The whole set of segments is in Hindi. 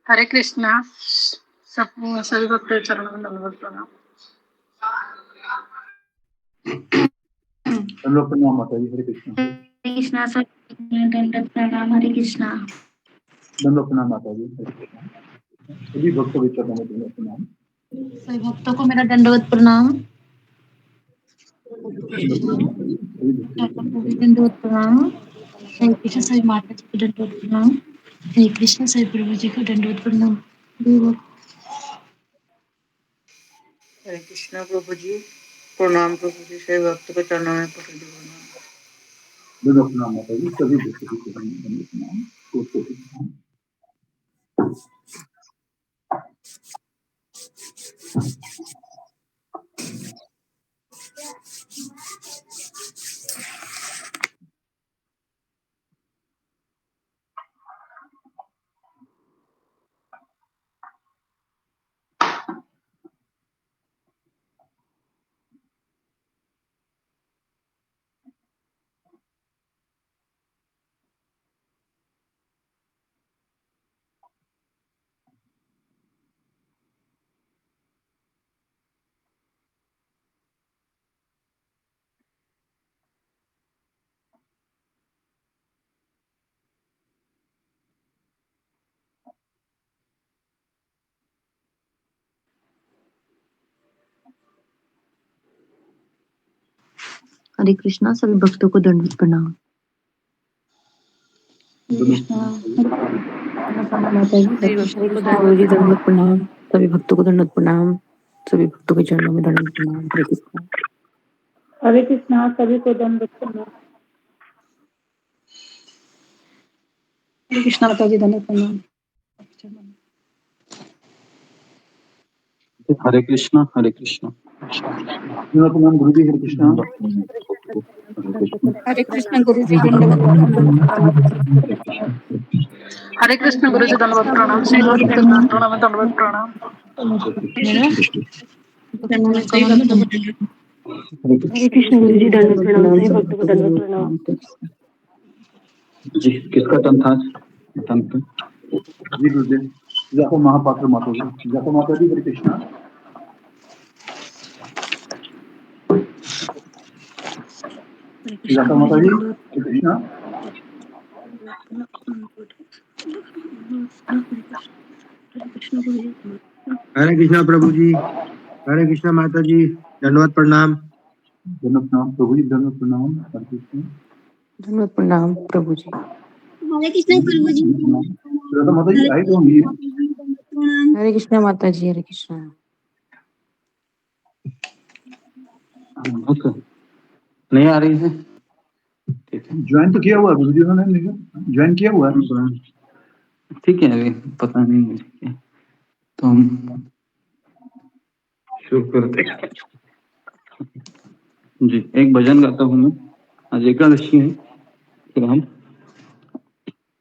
हरे कृष्णा। सब सभी भक्त चरणों में दंडवत प्रणाम। हम लोग प्रणाम माता जी। हरे कृष्णा। हरे कृष्णा सर, दंडवत प्रणाम। हरे कृष्णा। दंडवत प्रणाम माता जी। हरे कृष्णा। सभी भक्तों के चरणों में दंडवत प्रणाम। सभी भक्तों को मेरा दंडवत प्रणाम। दंडवत प्रणाम। हरे कृष्ण सभी माता जी को दंडवत प्रणाम। हरे कृष्ण सभी प्रभु जी को दंडवत प्रणाम। हरे कृष्णा प्रभु जी प्रणाम। प्रभु जी सभी भक्त के चरणों में प्रभु जी प्रणाम। दंडवत प्रणाम माता जी। सभी भक्तों के चरणों में दंडवत प्रणाम। कोटि कोटि प्रणाम। हरे कृष्णा सभी भक्तों को दंडवत प्रणाम। हरे कृष्णा। माता जी हरे कृष्ण प्रभु जी दंडवत प्रणाम। सभी भक्तों को दंडवत प्रणाम। सभी भक्तों के चरणों में दंडवत प्रणाम। हरे कृष्णा। हरे कृष्णा सभी को दंडवत प्रणाम। हरे कृष्णा माता जी दंडवत प्रणाम। हरे कृष्णा। हरे कृष्णा। दंडवत प्रणाम गुरु जी। हरे कृष्णा। हरे कृष्ण गुरु जी दंडवत प्रणाम। हरे कृष्ण गुरु जी दंडवत प्रणाम। सभी भक्त के चरणों में दंडवत प्रणाम। हरे कृष्ण गुरु जी दंडवत प्रणाम। सभी भक्तों को दंडवत प्रणाम। जी किसका टर्न था? टर्न पे जी गुरुदेव। जाको महापात्र माता जी। जाको माता जी। हरे कृष्णा। जाको माता जी। हरे कृष्णा। हरे कृष्णा प्रभु जी। हरे कृष्णा माता जी। दंडवत प्रणाम। दंडवत प्रणाम प्रभु जी। दंडवत प्रणाम। हरे कृष्णा। दंडवत प्रणाम प्रभु जी। हरे कृष्ण प्रभु जी। राधा माता जी आए तो होंगी। हरे कृष्णा माता जी। हरे कृष्णा। ओके नहीं आ रही है। ठीक है ज्वाइन तो किया हुआ है गुरु जी उन्होंने। ज्वाइन किया हुआ है। ठीक है अभी पता नहीं मुझे तो हम शुरू करते हैं। जी एक भजन गाता हूँ मैं। आज एकादशी है फिर हम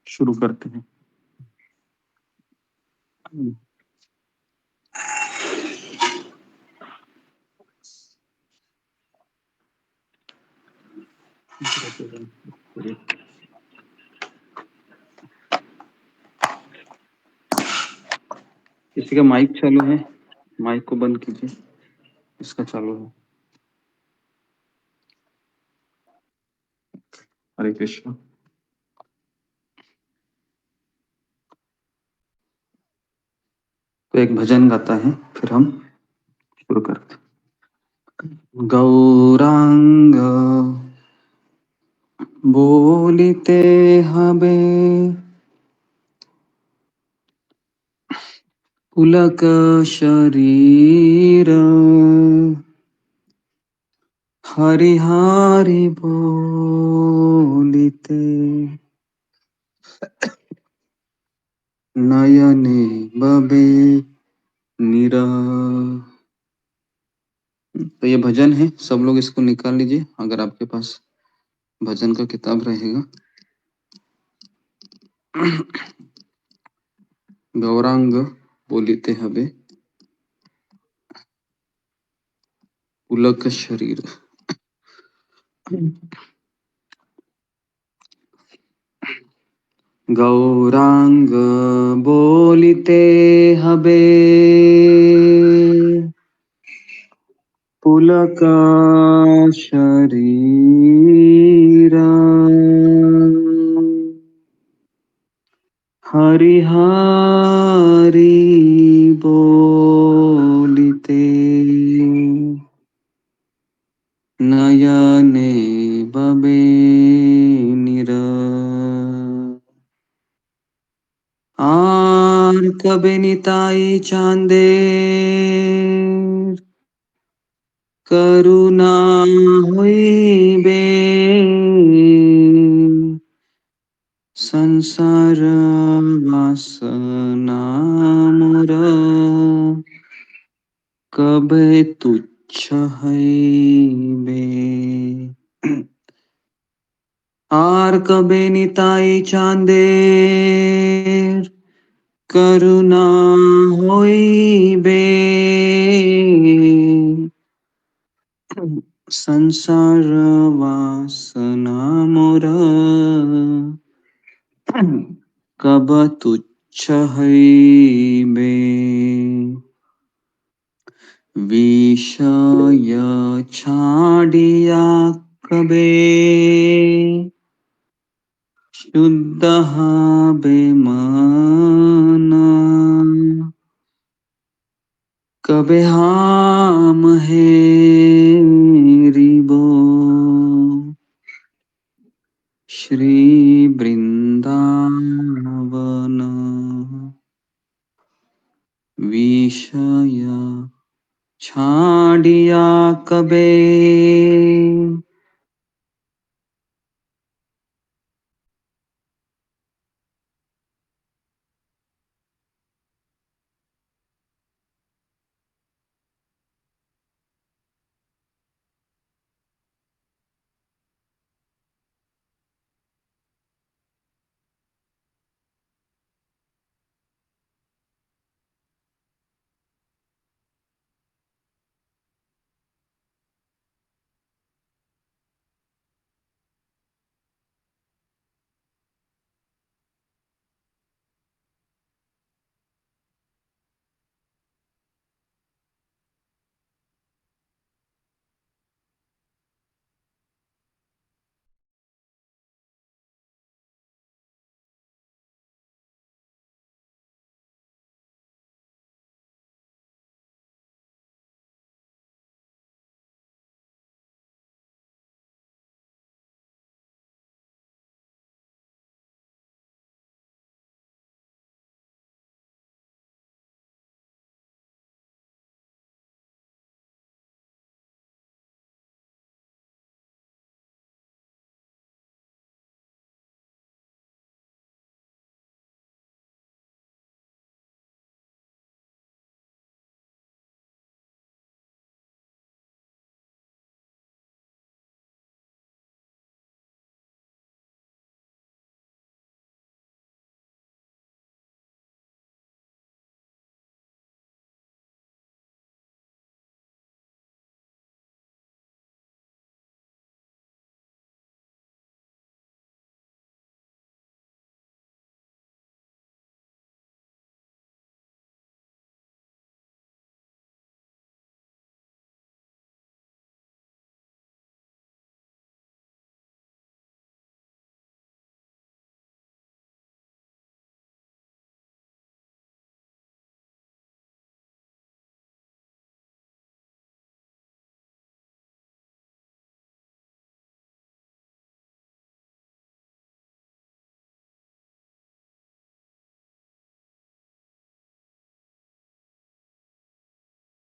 शुरू करते हैं। किसी का माइक चालू है? माइक को बंद कीजिए। इसका चालू है। हरे कृष्णा। तो एक भजन गाता है फिर हम शुरू करते हैं। गौरांग बोलिते हबे पुलक शरीर हरि हरि बोलिते नयने बबे नीरा। तो ये भजन है, सब लोग इसको निकाल लीजिए अगर आपके पास भजन का किताब रहेगा। गौरांग बोलिते हबे पुलक शरीर। गौरांग बोलिते हबे पुलक शरीर हरि हरि बोलिते नयने बबे निर आर कबे निताई चांदे करुणा होइबे संसार वासना मोर कबे तुच्छ हइबे आर कबे निताई चांदेर करुणा होइबे संसार वासना मोर कब तुच्छ हइबे विषय छाड़िया कबे शुद्ध हबे मन कबे हम हेरिबो श्री वृंदावन विषय छाड़िया कबे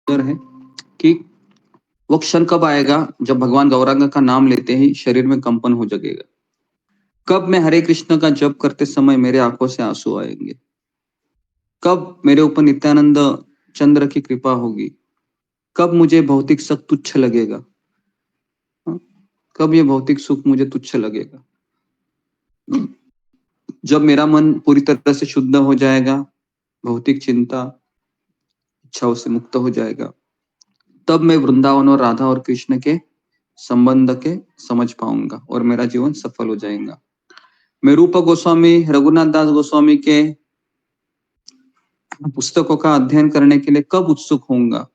है कि वो क्षण कब आएगा जब भगवान गौरांग का नाम लेते ही शरीर में कंपन हो जाएगा। कब मैं हरे कृष्ण का जप करते समय मेरे आंखों से आंसू आएंगे। कब मेरे ऊपर नित्यानंद चंद्र की कृपा होगी। कब मुझे भौतिक सुख तुच्छ लगेगा। कब ये भौतिक सुख मुझे तुच्छ लगेगा। जब मेरा मन पूरी तरह से शुद्ध हो जाएगा, भौतिक चिंता इच्छाओं से मुक्त हो जाएगा, तब मैं वृंदावन और राधा और कृष्ण के संबंध के समझ पाऊंगा और मेरा जीवन सफल हो जाएगा। मैं रूप गोस्वामी रघुनाथ दास गोस्वामी के पुस्तकों का अध्ययन करने के लिए कब उत्सुक होऊंगा,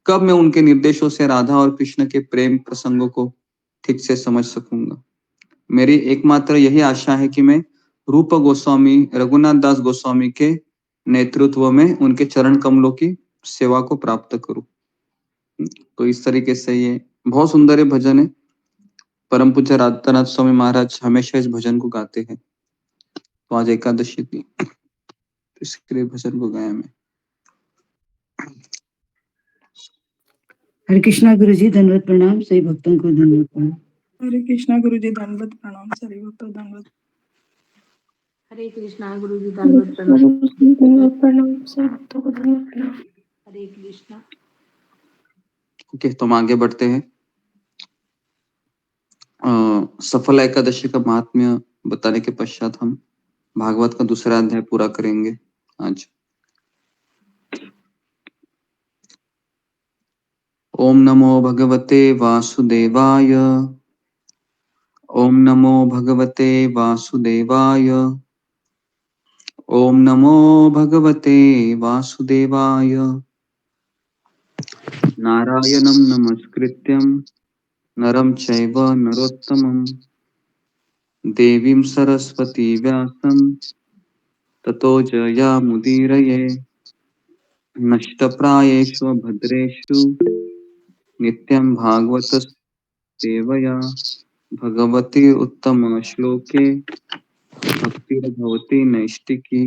कब मैं उनके निर्देशों से राधा और कृष्ण के प्रेम प्रसंगों को ठीक से समझ सकूंगा। मेरी एकमात्र यही आशा है कि मैं रूप गोस्वामी रघुनाथ दास गोस्वामी के नेतृत्व में उनके चरण कमलों की सेवा को प्राप्त करूं। तो इस तरीके से ये बहुत सुंदर भजन है। परम पूज्य राधानाथ स्वामी महाराज हमेशा इस भजन को गाते हैं। तो आज एकादशी थी, इसके लिए भजन को गाया मैं। हरे कृष्णा गुरु जी, धन्यवाद प्रणाम। सभी भक्तों को धन्यवाद प्रणाम। हरे कृष्णा गुरु जी, दंडवत प्रणाम। सभी भक्तों दंडवत। हरे कृष्णा गुरु जी, धन्यवाद प्रणाम। धन्यवाद प्रणाम सभी भक्तों को धन्यवाद प्रणाम। हरे कृष्णा। ओके, तो हम आगे बढ़ते हैं। सफल एकादशी का महात्म्य बताने के पश्चात हम भागवत का दूसरा अध्याय पूरा करेंगे आज। ओम नमो भगवते वासुदेवाय। ओम नमो भगवते वासुदेवाय। ओम नमो भगवते वासुदेवाय। नारायणं नमस्कृत्यं नरं चैव नरोत्तमं देवीं सरस्वती व्यासं ततो जयामुदीरये। नष्टप्रायेषु भद्रेषु नित्यं भागवत सेवया भगवती उत्तम श्लोके भक्तिर्भवति नैष्टिकी।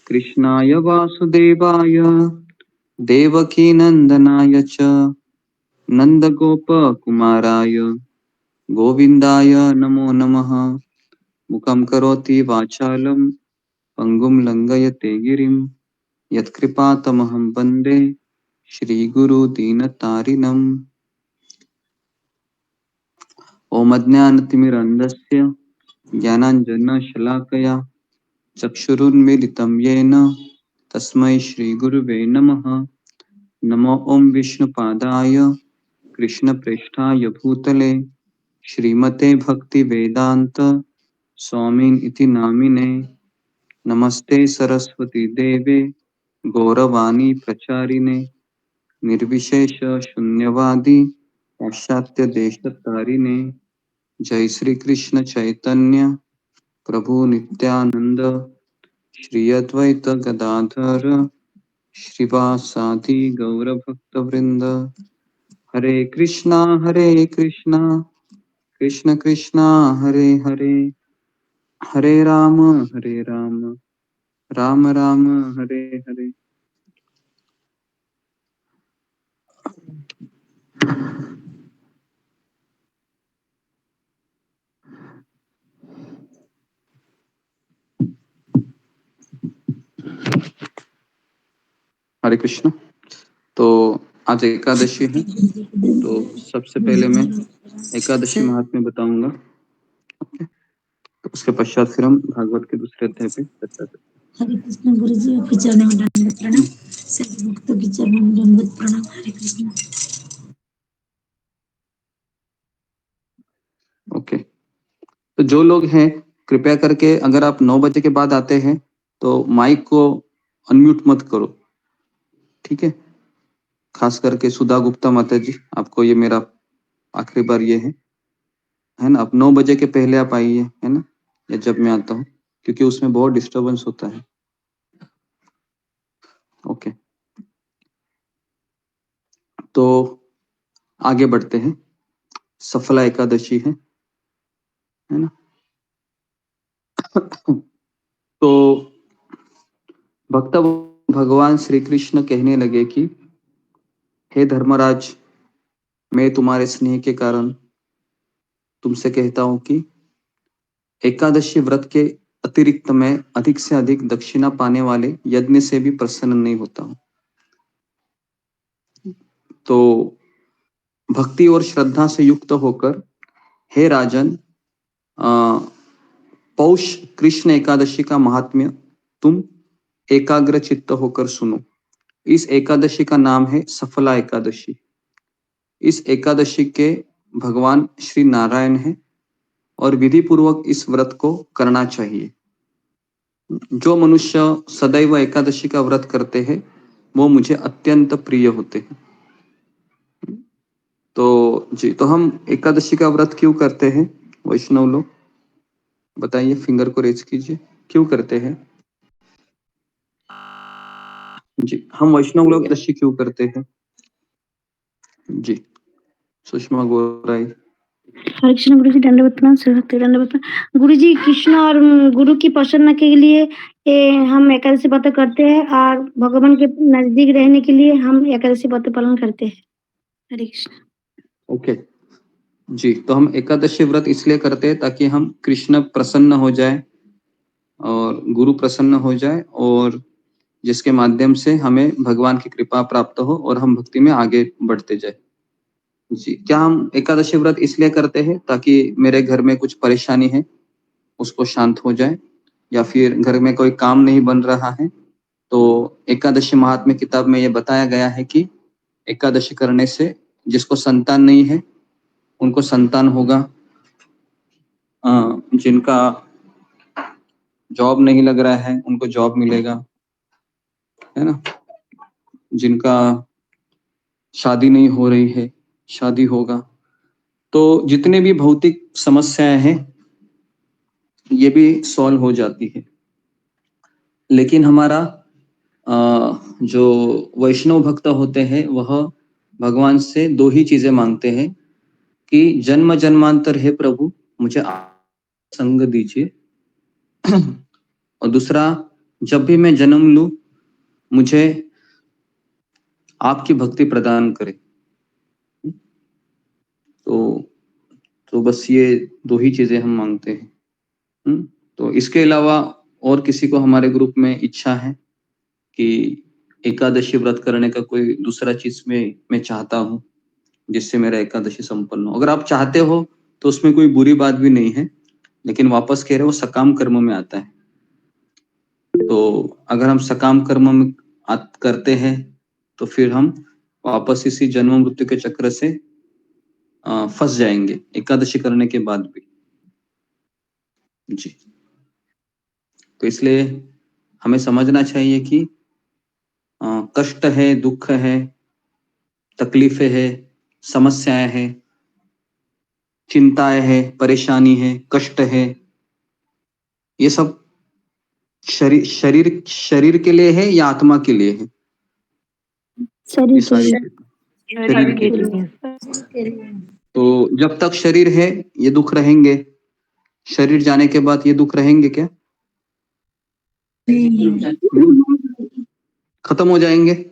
कृष्णाय वासुदेवाय देवकी नंदनाय च नंदगोपकुमाराय गोविंदाय नमो नमः। मुखं करोति वाचालं पंगुं लंघयते गिरिं यत्कृपातमहं वन्दे श्रीगुरुदीनतारिणम्। ॐ अज्ञानतिमिरन्धस्य ज्ञानाञ्जनशलाकया चक्षुरुन्मीलितं येन तस्मै श्रीगुरुवे नमः। नमो ॐ विष्णुपादाय कृष्णप्रेष्ठाय भूतले श्रीमते भक्तिवेदांत स्वामिन् इति नामिने। नमस्ते सरस्वती देवे गौरवाणी प्रचारिणे निर्विशेष शून्यवादी पाश्चात्य देशतारिणे। जय श्री कृष्ण चैतन्य प्रभु नित्यानंद श्री अद्वैत गदाधर श्रीवासादि गौर भक्त वृंद। हरे कृष्णा कृष्ण कृष्णा हरे हरे, हरे राम राम राम हरे हरे। हरे कृष्ण। तो आज एकादशी है, तो सबसे पहले मैं एकादशी महात्म्य बताऊंगा। तो उसके पश्चात फिर हम भागवत के दूसरे अध्याय पे चर्चा करेंगे। हरे कृष्ण गुरु जी, आपके चरणों में दंडवत प्रणाम। सभी भक्तों के चरणों में दंडवत प्रणाम। हरे कृष्ण। ओके, तो जो लोग हैं कृपया करके अगर आप 9 बजे के बाद आते हैं तो माइक को अनम्यूट मत करो, ठीक है। खास करके सुधा गुप्ता माता जी, आपको ये मेरा आखिरी बार ये है ना। आप 9 बजे के पहले आप आइए, है ना, या जब मैं आता हूँ, क्योंकि उसमें बहुत डिस्टरबेंस होता है। ओके, तो आगे बढ़ते हैं। सफला एकादशी है ना। तो भक्त भगवान श्री कृष्ण कहने लगे कि हे धर्मराज, मैं तुम्हारे स्नेह के कारण तुमसे कहता हूं कि एकादशी व्रत के अतिरिक्त मैं अधिक से अधिक दक्षिणा पाने वाले यज्ञ से भी प्रसन्न नहीं होता हूं। तो भक्ति और श्रद्धा से युक्त होकर हे राजन, पौष कृष्ण एकादशी का महात्म्य तुम एकाग्र चित्त होकर सुनो। इस एकादशी का नाम है सफला एकादशी। इस एकादशी के भगवान श्री नारायण है और विधि पूर्वक इस व्रत को करना चाहिए। जो मनुष्य सदैव एकादशी का व्रत करते हैं वो मुझे अत्यंत प्रिय होते हैं। तो जी, तो हम एकादशी का व्रत क्यों करते हैं वैष्णव लोग? बताइए, फिंगर को रेज कीजिए, क्यों करते हैं? जी, हम वैष्णव लोग एकादशी क्यों करते हैं? जी, सुषमा गोराई। हरे कृष्ण गुरु जी, दंडवत प्रणाम, सरस्वती दंडवत प्रणाम। गुरु जी, कृष्ण और गुरु की प्रसन्न के लिए हम एकादशी व्रत करते हैं और भगवान के नजदीक रहने के लिए हम एकादशी व्रत पालन करते हैं। हरे कृष्ण। ओके जी, तो हम एकादशी व्रत इसलिए करते हैं ताकि हम कृष्ण प्रसन्न हो जाए और गुरु प्रसन्न हो जाए, और जिसके माध्यम से हमें भगवान की कृपा प्राप्त हो और हम भक्ति में आगे बढ़ते जाए। जी, क्या हम एकादशी व्रत इसलिए करते हैं ताकि मेरे घर में कुछ परेशानी है उसको शांत हो जाए, या फिर घर में कोई काम नहीं बन रहा है तो एकादशी महात्म्य किताब में ये बताया गया है कि एकादशी करने से जिसको संतान नहीं है उनको संतान होगा, जिनका जॉब नहीं लग रहा है उनको जॉब मिलेगा, है ना, जिनका शादी नहीं हो रही है शादी होगा। तो जितने भी भौतिक समस्याएं हैं ये भी सॉल्व हो जाती है। लेकिन हमारा जो वैष्णव भक्त होते हैं वह भगवान से दो ही चीजें मांगते हैं कि जन्म जन्मांतर है प्रभु मुझे संग दीजिए, और दूसरा, जब भी मैं जन्म लूं मुझे आपकी भक्ति प्रदान करे। तो बस ये दो ही चीजें हम मांगते हैं। तो इसके अलावा और किसी को हमारे ग्रुप में इच्छा है कि एकादशी व्रत करने का कोई दूसरा चीज में मैं चाहता हूँ जिससे मेरा एकादशी संपन्न हो? अगर आप चाहते हो तो उसमें कोई बुरी बात भी नहीं है, लेकिन वापस कह रहे हो सकाम कर्म में आता है। तो अगर हम सकाम कर्म में करते हैं तो फिर हम वापस इसी जन्म मृत्यु के चक्र से फंस जाएंगे एकादशी करने के बाद भी। जी, तो इसलिए हमें समझना चाहिए कि कष्ट है, दुख है, तकलीफें है, समस्याएं हैं, चिंताएं है, परेशानी है, कष्ट है, ये सब शरीर के लिए है या आत्मा के लिए है? ये सारी शरीर के लिए। तो जब तक शरीर है ये दुख रहेंगे, शरीर जाने के बाद ये दुख रहेंगे क्या? खत्म हो जाएंगे।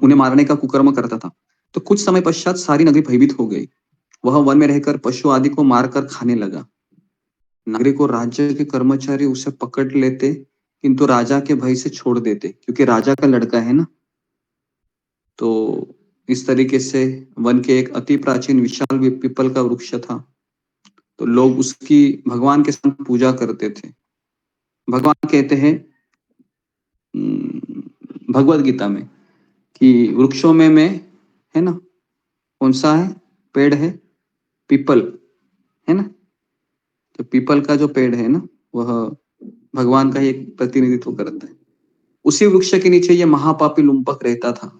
उन्हें मारने का कुकर्म करता था। तो कुछ समय पश्चात सारी नगरी भयभीत हो गई। वह वन में रहकर पशु आदि को मारकर खाने लगा। नागरिक और राज्य के कर्मचारी उसे पकड़ लेते, किंतु राजा के भय से छोड़ देते, क्योंकि राजा का लड़का है ना। तो इस तरीके से वन के एक अति प्राचीन विशाल पीपल का वृक्ष था, तो लोग उसकी भगवान के साथ पूजा करते थे। भगवान कहते हैं भगवत गीता में कि वृक्षों में मैं, है ना, कौन सा है पेड़ है, पीपल, है ना। तो पीपल का जो पेड़ है ना, वह भगवान का ही एक प्रतिनिधित्व करता है। उसी वृक्ष के नीचे ये महापापी लुम्पक रहता था।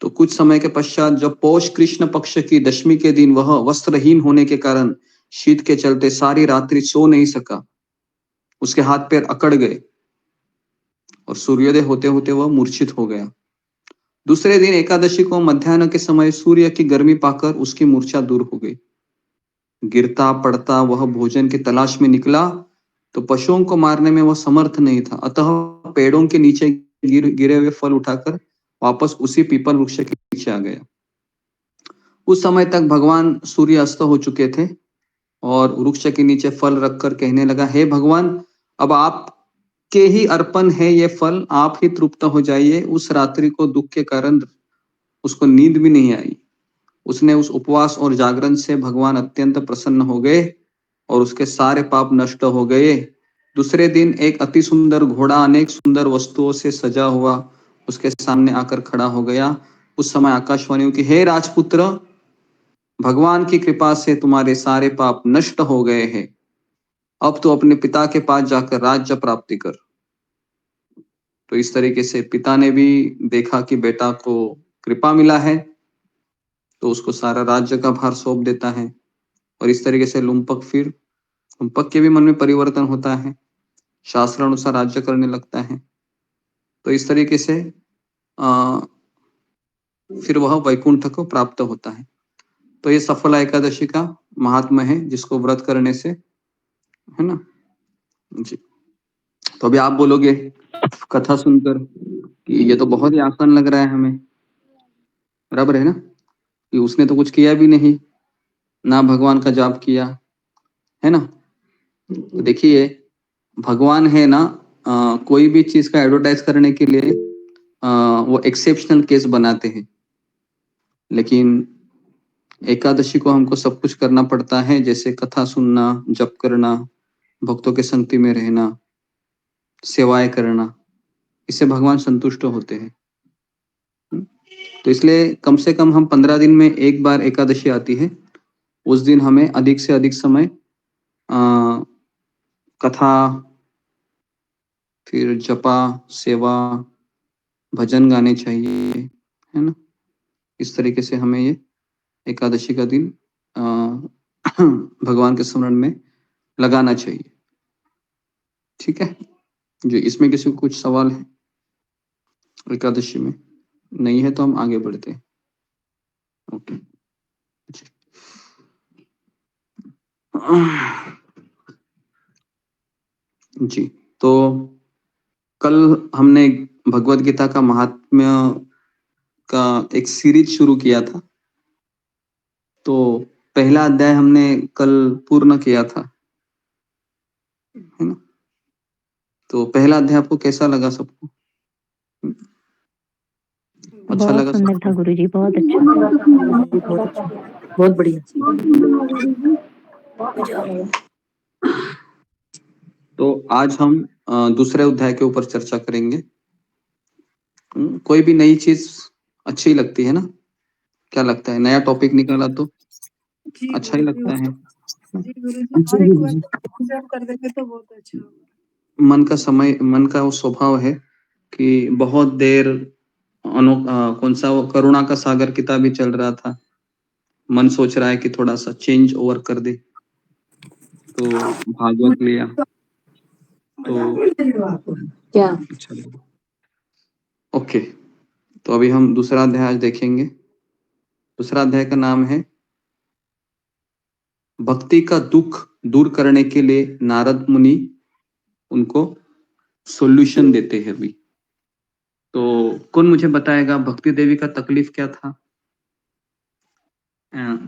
तो कुछ समय के पश्चात जब पौष कृष्ण पक्ष की दशमी के दिन वह वस्त्रहीन होने के कारण शीत के चलते सारी रात्रि सो नहीं सका, उसके हाथ पैर अकड़ गए और सूर्योदय होते होते वह मूर्छित हो गया। दूसरे दिन एकादशी को मध्याह्न के समय सूर्य की गर्मी पाकर उसकी मूर्छा दूर हो गई। गिरता पड़ता वह भोजन की तलाश में निकला, तो पशुओं को मारने में वह समर्थ नहीं था, अतः पेड़ों के नीचे गिरे हुए फल उठाकर वापस उसी पीपल वृक्ष के नीचे आ गया। उस समय तक भगवान सूर्य अस्त हो चुके थे और वृक्ष के नीचे फल रखकर कहने लगा, हे भगवान, अब आपके ही अर्पण है ये फल, आप ही तृप्त हो जाइए। उस रात्रि को दुख के कारण उसको नींद भी नहीं आई। उसने उस उपवास और जागरण से भगवान अत्यंत प्रसन्न हो गए और उसके सारे पाप नष्ट हो गए। दूसरे दिन एक अति सुंदर घोड़ा अनेक सुंदर वस्तुओं से सजा हुआ उसके सामने आकर खड़ा हो गया। उस समय आकाशवाणी हुई कि हे राजपुत्र, भगवान की कृपा से तुम्हारे सारे पाप नष्ट हो गए हैं, अब तो अपने पिता के पास जाकर राज्य प्राप्ति कर। तो इस तरीके से पिता ने भी देखा कि बेटा को कृपा मिला है, तो उसको सारा राज्य का भार सौंप देता है। और इस तरीके से लुम्पक के भी मन में परिवर्तन होता है, शास्त्र अनुसार राज्य करने लगता है। तो इस तरीके से फिर वह वैकुंठ को प्राप्त होता है। तो ये सफला एकादशी का महात्मा है, जिसको व्रत करने से, है ना जी। तो अभी आप बोलोगे कथा सुनकर कि ये तो बहुत ही आसान लग रहा है हमें, बराबर है ना, कि उसने तो कुछ किया भी नहीं, ना भगवान का जाप किया, है ना। तो देखिए भगवान है ना, कोई भी चीज का एडवर्टाइज करने के लिए वो एक्सेप्शनल केस बनाते हैं, लेकिन एकादशी को हमको सब कुछ करना पड़ता है, जैसे कथा सुनना, जप करना, भक्तों के संगति में रहना, सेवाएं करना, इससे भगवान संतुष्ट होते हैं। तो इसलिए कम से कम हम 15 दिन में एक बार एकादशी आती है, उस दिन हमें अधिक से अधिक समय कथा, फिर जपा, सेवा, भजन गाने चाहिए, है ना। इस तरीके से हमें ये एकादशी का दिन भगवान के स्मरण में लगाना चाहिए। ठीक है जी। इसमें किसी को कुछ सवाल है एकादशी में? नहीं है तो हम आगे बढ़ते हैं। ओके जी। तो कल हमने भगवत गीता का महात्म्य का एक सीरीज शुरू किया था, तो पहला अध्याय हमने कल पूर्ण किया था, है ना। तो पहला अध्याय आपको कैसा लगा सबको? अच्छा लगा बहुत सुंदर था गुरुजी, बहुत अच्छा, बहुत अच्छा, बहुत बढ़िया। तो आज हम दूसरे अध्याय के ऊपर चर्चा करेंगे। कोई भी नई चीज अच्छी लगती है ना, क्या लगता है? नया टॉपिक निकाला तो जी अच्छा ही लगता है। जी गुरुजी, हर एक बार ऑब्जर्व कर देंगे तो बहुत अच्छा होगा। मन का वो स्वभाव है कि बहुत देर कौन सा वो करुणा का सागर किताब भी चल रहा था, मन सोच रहा है कि थोड़ा सा चेंज ओवर कर दे, तो भागवत लिया तो क्या? अच्छा लगा। ओके, तो अभी हम दूसरा अध्याय आज देखेंगे। दूसरा अध्याय का नाम है भक्ति का दुख दूर करने के लिए नारद मुनि उनको सॉल्यूशन देते हैं। अभी तो कौन मुझे बताएगा भक्ति देवी का तकलीफ क्या था?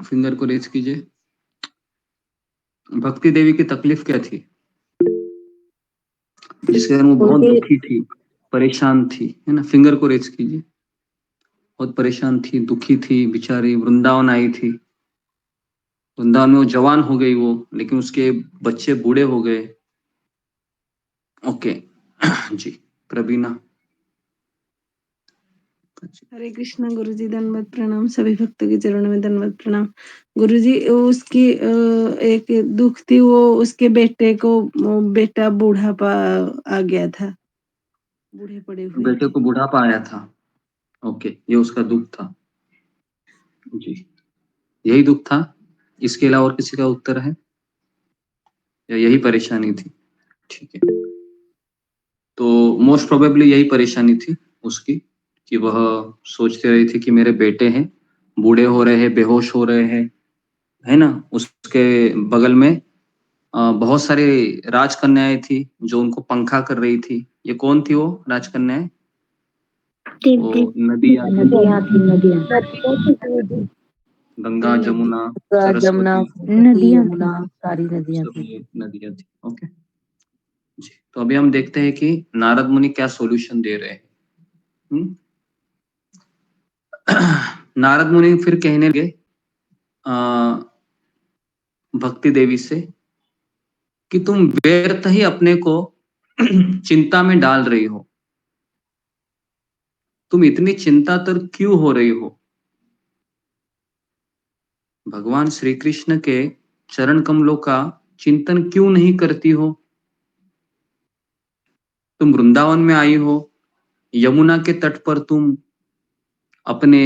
फिंगर को रेज कीजिए। भक्ति देवी की तकलीफ क्या थी जिसके कारण वो बहुत दुखी थी, परेशान थी, है ना? फिंगर को रेज कीजिए। बहुत परेशान थी, दुखी थी बेचारी। वृंदावन आई थी, वृंदावन में वो जवान हो गई वो, लेकिन उसके बच्चे बूढ़े हो गए। ओके जी, प्रवीणा। हरे कृष्णा गुरुजी, दंडवत प्रणाम। सभी भक्तों के चरणों में दंडवत प्रणाम। गुरुजी, उसकी एक दुख थी, वो उसके बेटे को, वो बेटा बूढ़ापा आ गया था, बूढ़े पड़े हुए बेटे थे। को बुढ़ापा आया था। ओके, ये उसका दुख था जी, यही दुख था। इसके अलावा और किसी का उत्तर है या यही परेशानी थी? ठीक है, तो मोस्ट प्रोबेबली यही परेशानी थी उसकी कि वह सोचती रही थी कि मेरे बेटे हैं, बूढ़े हो रहे हैं, बेहोश हो रहे हैं, है ना? उसके बगल में बहुत सारी राजकन्याएं थी जो उनको पंखा कर रही थी। ये कौन थी वो राजकन्याएं? वो नदियां थी, गंगा, जमुना, जमुना, सरस्वती, नदियां यमुना, सारी नदियां सब थी। ये नदियां थी। ओके जी, तो अभी हम देखते हैं कि नारद मुनि क्या सॉल्यूशन दे रहे हैं। नारद मुनि फिर कहने लगे भक्ति देवी से कि तुम व्यर्थ ही अपने को चिंता में डाल रही हो, तुम इतनी चिंतातर क्यों हो रही हो? भगवान श्री कृष्ण के चरण कमलों का चिंतन क्यों नहीं करती हो? तुम वृंदावन में आई हो, यमुना के तट पर तुम अपने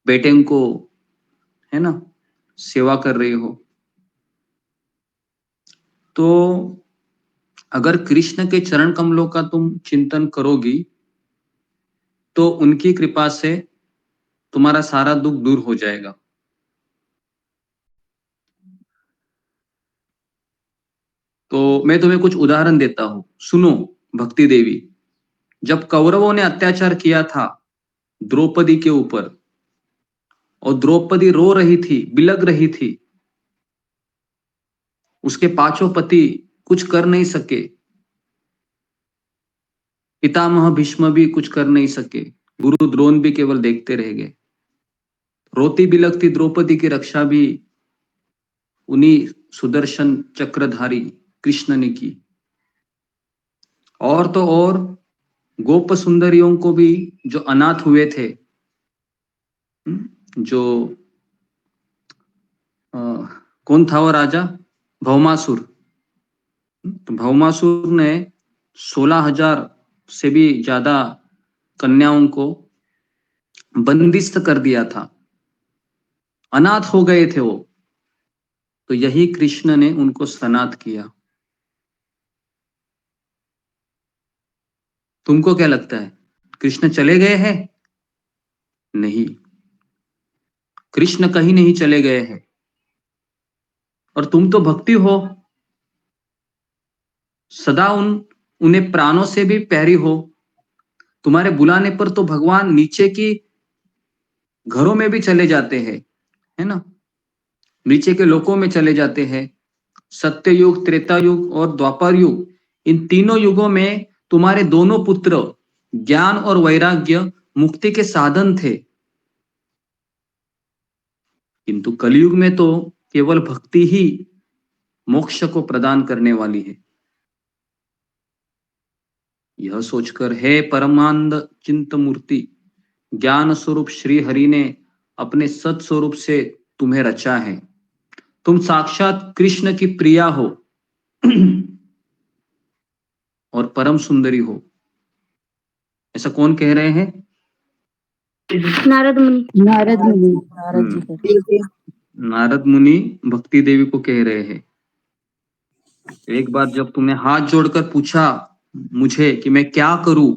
बेटे को, है ना, सेवा कर रही हो। तो अगर कृष्ण के चरण कमलों का तुम चिंतन करोगी तो उनकी कृपा से तुम्हारा सारा दुख दूर हो जाएगा। तो मैं तुम्हें कुछ उदाहरण देता हूं, सुनो भक्ति देवी। जब कौरवों ने अत्याचार किया था द्रौपदी के ऊपर और द्रौपदी रो रही थी, बिलख रही थी, उसके पांचों पति कुछ कर नहीं सके, पितामह भीष्म भी कुछ कर नहीं सके, गुरु द्रोण भी केवल देखते रह गए। रोती बिलखती द्रौपदी की रक्षा भी उन्हीं सुदर्शन चक्रधारी कृष्ण ने की। और तो और गोप सुंदरियों को भी जो अनाथ हुए थे, जो कौन था वो राजा? भौमासुर। तो भौमासुर ने 16,000 से भी ज्यादा कन्याओं को बंदिस्त कर दिया था, अनाथ हो गए थे वो। तो यही कृष्ण ने उनको सनाथ किया। तुमको क्या लगता है कृष्ण चले गए हैं? नहीं, कृष्ण कहीं नहीं चले गए हैं। और तुम तो भक्ति हो, सदा उन्हें प्राणों से भी प्यारी हो। तुम्हारे बुलाने पर तो भगवान नीचे की घरों में भी चले जाते हैं, है ना? नीचे के लोकों में चले जाते हैं। सत्य युग, त्रेता युग और द्वापर युग, इन तीनों युगों में तुम्हारे दोनों पुत्र ज्ञान और वैराग्य मुक्ति के साधन थे, किंतु कलयुग में तो केवल भक्ति ही मोक्ष को प्रदान करने वाली है। यह सोचकर हे परमानंद चिंत मूर्ति, ज्ञान स्वरूप श्री हरि ने अपने सत स्वरूप से तुम्हें रचा है। तुम साक्षात कृष्ण की प्रिया हो और परम सुंदरी हो। ऐसा कौन कह रहे हैं? नारद मुनि। नारद मुनि, नारद जी कर नारद मुनि भक्ति देवी को कह रहे हैं। एक बार जब तुमने हाथ जोड़कर पूछा मुझे कि मैं क्या करूं,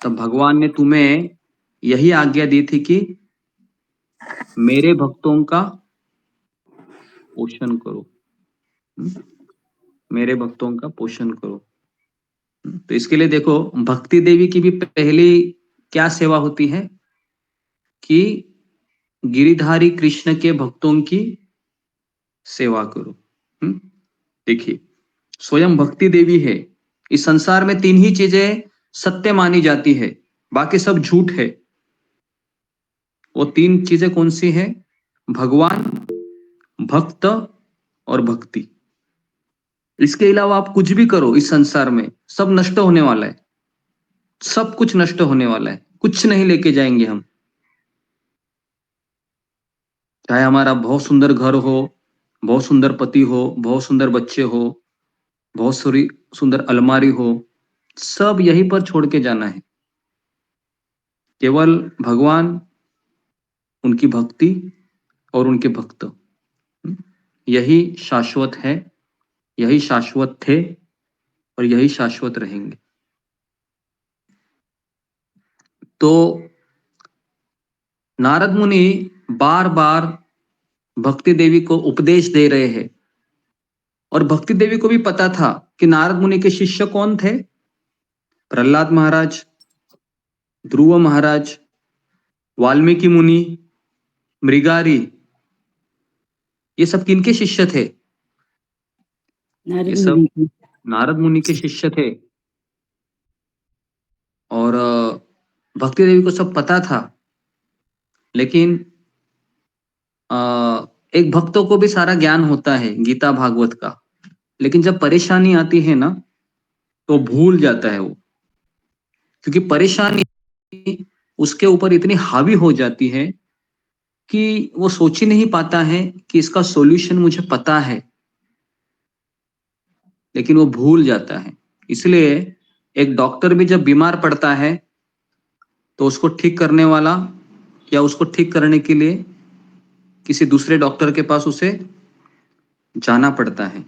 तब भगवान ने तुम्हें यही आज्ञा दी थी कि मेरे भक्तों का पोषण करो। मेरे भक्तों का पोषण करो। तो इसके लिए देखो, भक्ति देवी की भी पहली क्या सेवा होती है कि गिरिधारी कृष्ण के भक्तों की सेवा करो। देखिए, स्वयं भक्ति देवी है। इस संसार में 3 ही चीजें सत्य मानी जाती है, बाकी सब झूठ है। वो 3 चीजें कौन सी है? भगवान, भक्त और भक्ति। इसके अलावा आप कुछ भी करो इस संसार में, सब नष्ट होने वाला है। सब कुछ नष्ट होने वाला है, कुछ नहीं लेके जाएंगे हम। चाहे हमारा बहुत सुंदर घर हो, बहुत सुंदर पति हो, बहुत सुंदर बच्चे हो, बहुत सुंदर अलमारी हो, सब यहीं पर छोड़ के जाना है। केवल भगवान, उनकी भक्ति और उनके भक्त, यही शाश्वत है, यही शाश्वत थे और यही शाश्वत रहेंगे। तो नारद मुनि बार बार भक्ति देवी को उपदेश दे रहे हैं, और भक्ति देवी को भी पता था कि नारद मुनि के शिष्य कौन थे। प्रहलाद महाराज, ध्रुव महाराज, वाल्मीकि मुनि, मृगारी, ये सब किनके शिष्य थे? ये सब नारद मुनि के शिष्य थे। और भक्ति देवी को सब पता था, लेकिन एक भक्तों को भी सारा ज्ञान होता है गीता भागवत का, लेकिन जब परेशानी आती है ना, तो भूल जाता है वो, क्योंकि परेशानी उसके ऊपर इतनी हावी हो जाती है कि वो सोच ही नहीं पाता है कि इसका सॉल्यूशन मुझे पता है, लेकिन वो भूल जाता है। इसलिए एक डॉक्टर भी जब बीमार पड़ता है तो उसको ठीक करने वाला या उसको ठीक करने के लिए किसी दूसरे डॉक्टर के पास उसे जाना पड़ता है।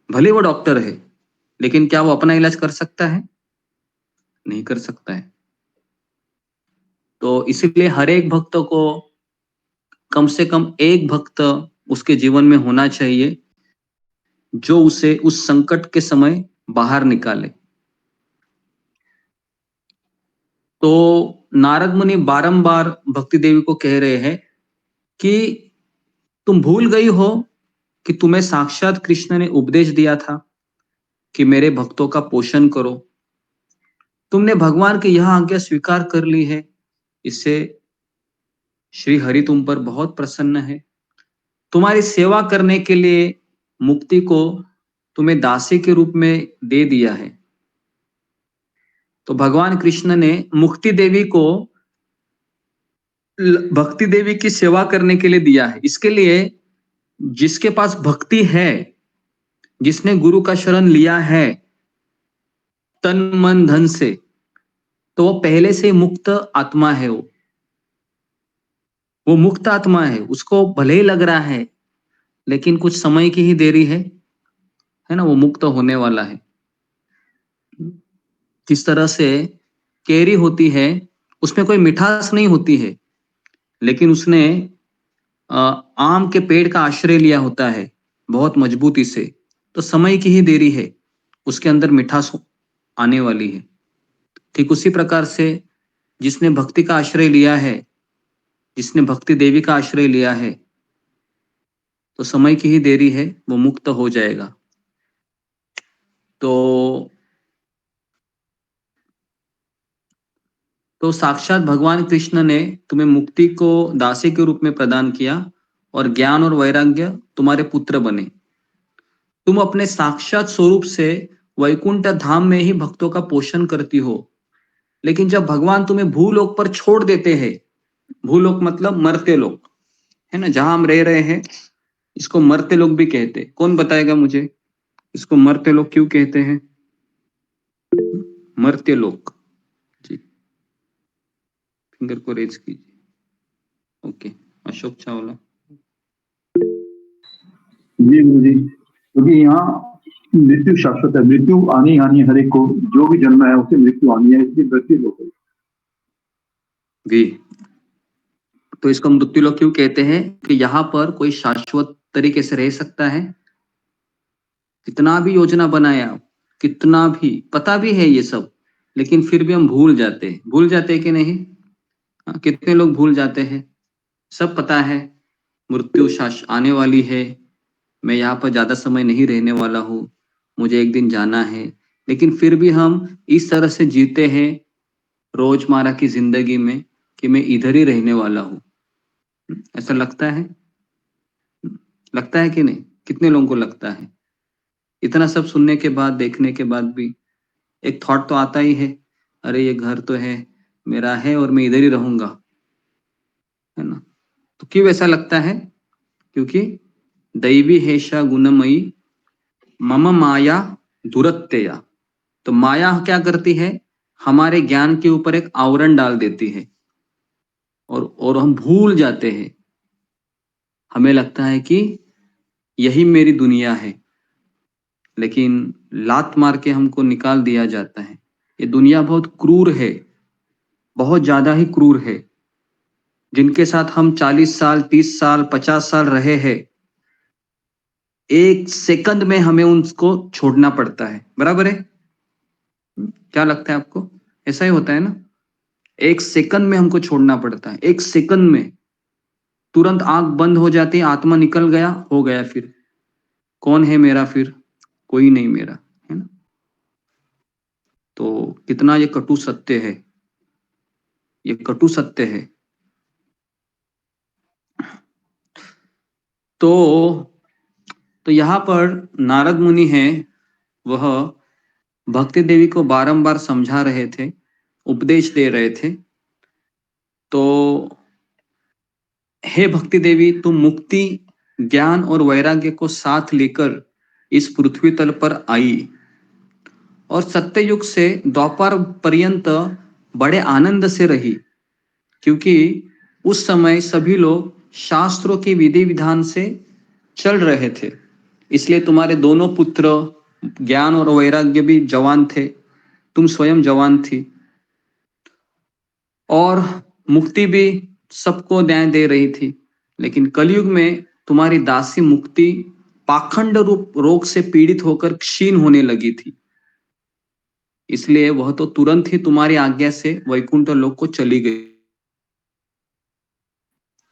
भले वो डॉक्टर है, लेकिन क्या वो अपना इलाज कर सकता है? नहीं कर सकता है। तो इसीलिए हर एक भक्त को कम से कम एक भक्त उसके जीवन में होना चाहिए जो उसे उस संकट के समय बाहर निकाले। तो नारद मुनि बारंबार भक्ति देवी को कह रहे हैं कि तुम भूल गई हो कि तुम्हें साक्षात कृष्ण ने उपदेश दिया था कि मेरे भक्तों का पोषण करो। तुमने भगवान की यह आज्ञा स्वीकार कर ली है, इससे श्री हरि तुम पर बहुत प्रसन्न है। तुम्हारी सेवा करने के लिए मुक्ति को तुम्हें दासी के रूप में दे दिया है। तो भगवान कृष्ण ने मुक्ति देवी को भक्ति देवी की सेवा करने के लिए दिया है। इसके लिए जिसके पास भक्ति है, जिसने गुरु का शरण लिया है तन मन धन से, तो वो पहले से मुक्त आत्मा है। वो मुक्त आत्मा है। उसको भले ही लग रहा है लेकिन कुछ समय की ही देरी है ना, वो मुक्त होने वाला है। किस तरह से केरी होती है, उसमें कोई मिठास नहीं होती है, लेकिन उसने आम के पेड़ का आश्रय लिया होता है बहुत मजबूती से, तो समय की ही देरी है, उसके अंदर मिठास आने वाली है। ठीक उसी प्रकार से जिसने भक्ति का आश्रय लिया है, जिसने भक्ति देवी का आश्रय लिया है, तो समय की ही देरी है, वो मुक्त हो जाएगा। तो साक्षात भगवान कृष्ण ने तुम्हें मुक्ति को दासी के रूप में प्रदान किया और ज्ञान और वैराग्य तुम्हारे पुत्र बने। तुम अपने साक्षात स्वरूप से वैकुंठ धाम में ही भक्तों का पोषण करती हो, लेकिन जब भगवान तुम्हें भूलोक पर छोड़ देते हैं, भूलोक मतलब मरते लोक है ना, जहां हम रह रहे हैं, इसको मरते लोक भी कहते। कौन बताएगा मुझे इसको मरते लोक क्यों कहते हैं? मरते लोक जी, फिंगर को रेज कीजिए। ओके, अशोक चावला जी गुरु जी, क्योंकि यहाँ मृत्यु शाश्वत है, मृत्यु आनी आनी है, हर एक को जो भी जन्म है उसे मृत्यु आनी है, इसलिए मृत्यु लोक है जी। तो इसको मृत्यु लोक क्यों कहते हैं? कि यहाँ पर कोई शाश्वत तरीके से रह सकता है। कितना भी योजना बनाए आप, कितना भी पता भी है ये सब, लेकिन फिर भी हम भूल जाते हैं कि नहीं? हाँ, कितने लोग भूल जाते हैं? सब पता है मृत्यु शाश आने वाली है, मैं यहाँ पर ज्यादा समय नहीं रहने वाला हूँ, मुझे एक दिन जाना है, लेकिन फिर भी हम इस तरह से जीते हैं रोजमर्रा की जिंदगी में कि मैं इधर ही रहने वाला हूँ। ऐसा लगता है? लगता है कि नहीं? कितने लोगों को लगता है? इतना सब सुनने के बाद, देखने के बाद भी एक थॉट तो आता ही है, अरे ये घर तो है मेरा है और मैं इधर ही रहूंगा, है ना? तो क्यों ऐसा लगता है? क्योंकि दैवी हेषा गुणमयी मम माया दुरत्यया। तो माया क्या करती है? हमारे ज्ञान के ऊपर एक आवरण डाल देती है और हम भूल जाते हैं। हमें लगता है कि यही मेरी दुनिया है, लेकिन लात मार के हमको निकाल दिया जाता है। ये दुनिया बहुत क्रूर है, बहुत ज्यादा ही क्रूर है। जिनके साथ हम 40 साल, 30 साल, 50 साल रहे हैं, एक सेकंड में हमें उनको छोड़ना पड़ता है। बराबर है? क्या लगता है आपको? ऐसा ही होता है ना? एक सेकंड में हमको छोड़ना पड़ता है, एक सेकंड में तुरंत आंख बंद हो जाती है, आत्मा निकल गया, हो गया। फिर कौन है मेरा? फिर कोई नहीं मेरा, है ना? तो कितना ये कटु सत्य है, ये कटु सत्य है। तो यहाँ पर नारद मुनि हैं, वह भक्ति देवी को बारंबार समझा रहे थे, उपदेश दे रहे थे। तो हे भक्ति देवी, तुम मुक्ति, ज्ञान और वैराग्य को साथ लेकर इस पृथ्वी तल पर आई और सत्ययुग से द्वापर पर्यंत बड़े आनंद से रही, क्योंकि उस समय सभी लोग शास्त्रों के विधि विधान से चल रहे थे। इसलिए तुम्हारे दोनों पुत्र ज्ञान और वैराग्य भी जवान थे, तुम स्वयं जवान थी, और मुक्ति भी सबको न्याय दे रही थी। लेकिन कलयुग में तुम्हारी दासी मुक्ति पाखंड रूप रोग से पीड़ित होकर क्षीण होने लगी थी, इसलिए वह तो तुरंत ही तुम्हारी आज्ञा से वैकुंठ लोक को चली गई।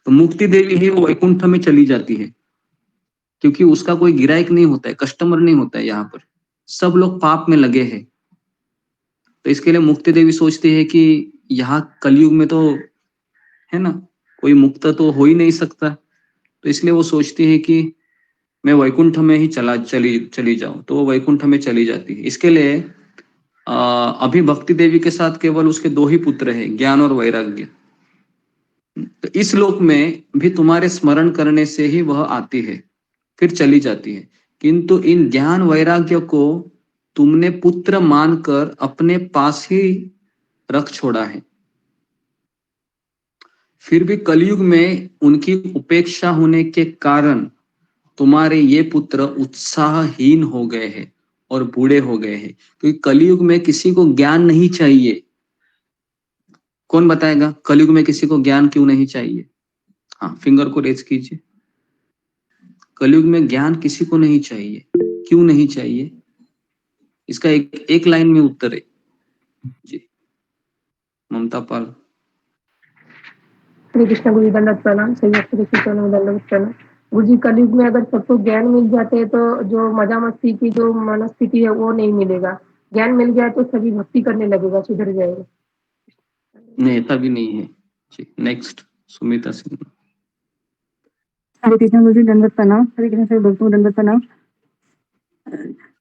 तो मुक्ति देवी ही वो वैकुंठ में चली जाती है, क्योंकि उसका कोई गिरायक नहीं होता है, कस्टमर नहीं होता है। यहाँ पर सब लोग पाप में लगे हैं, तो इसके लिए मुक्ति देवी सोचती है कि यहाँ कलयुग में तो, है ना, कोई मुक्त तो हो ही नहीं सकता, तो इसलिए वो सोचती है कि मैं वैकुंठ में ही चली जाऊं। तो वो वैकुंठ में चली जाती है। इसके लिए अभी भक्ति देवी के साथ केवल उसके 2 ही पुत्र हैं, ज्ञान और वैराग्य। तो इस लोक में भी तुम्हारे स्मरण करने से ही वह आती है, फिर चली जाती है। किंतु इन ज्ञान वैराग्य को तुमने पुत्र मानकर अपने पास ही रख छोड़ा है, फिर भी कलयुग में उनकी उपेक्षा होने के कारण तुम्हारे ये पुत्र उत्साहहीन हो गए हैं और बूढ़े हो गए हैं। क्योंकि कलयुग में किसी को ज्ञान नहीं चाहिए। कौन बताएगा कलयुग में किसी को ज्ञान क्यों नहीं चाहिए? हाँ, फिंगर को रेज कीजिए। कलयुग में ज्ञान किसी को नहीं चाहिए, क्यों नहीं चाहिए? इसका एक लाइन में उत्तर है जी। ममता पाल। श्री कृष्ण गुरु दंडवत प्रणाम। सही वक्त के चरणों में दंडवत प्रणाम। गुरु जी, कलयुग में अगर सबको ज्ञान मिल जाते हैं तो जो मजा मस्ती की जो मनस्थिति है वो नहीं मिलेगा। ज्ञान मिल गया तो सभी भक्ति करने लगेगा, सुधर जाएगा। नहीं, ऐसा भी नहीं है जी। नेक्स्ट सुमिता सिंह। हरे कृष्ण गुरु जी, दंडवत प्रणाम। हरे कृष्ण सभी भक्तों को दंडवत प्रणाम।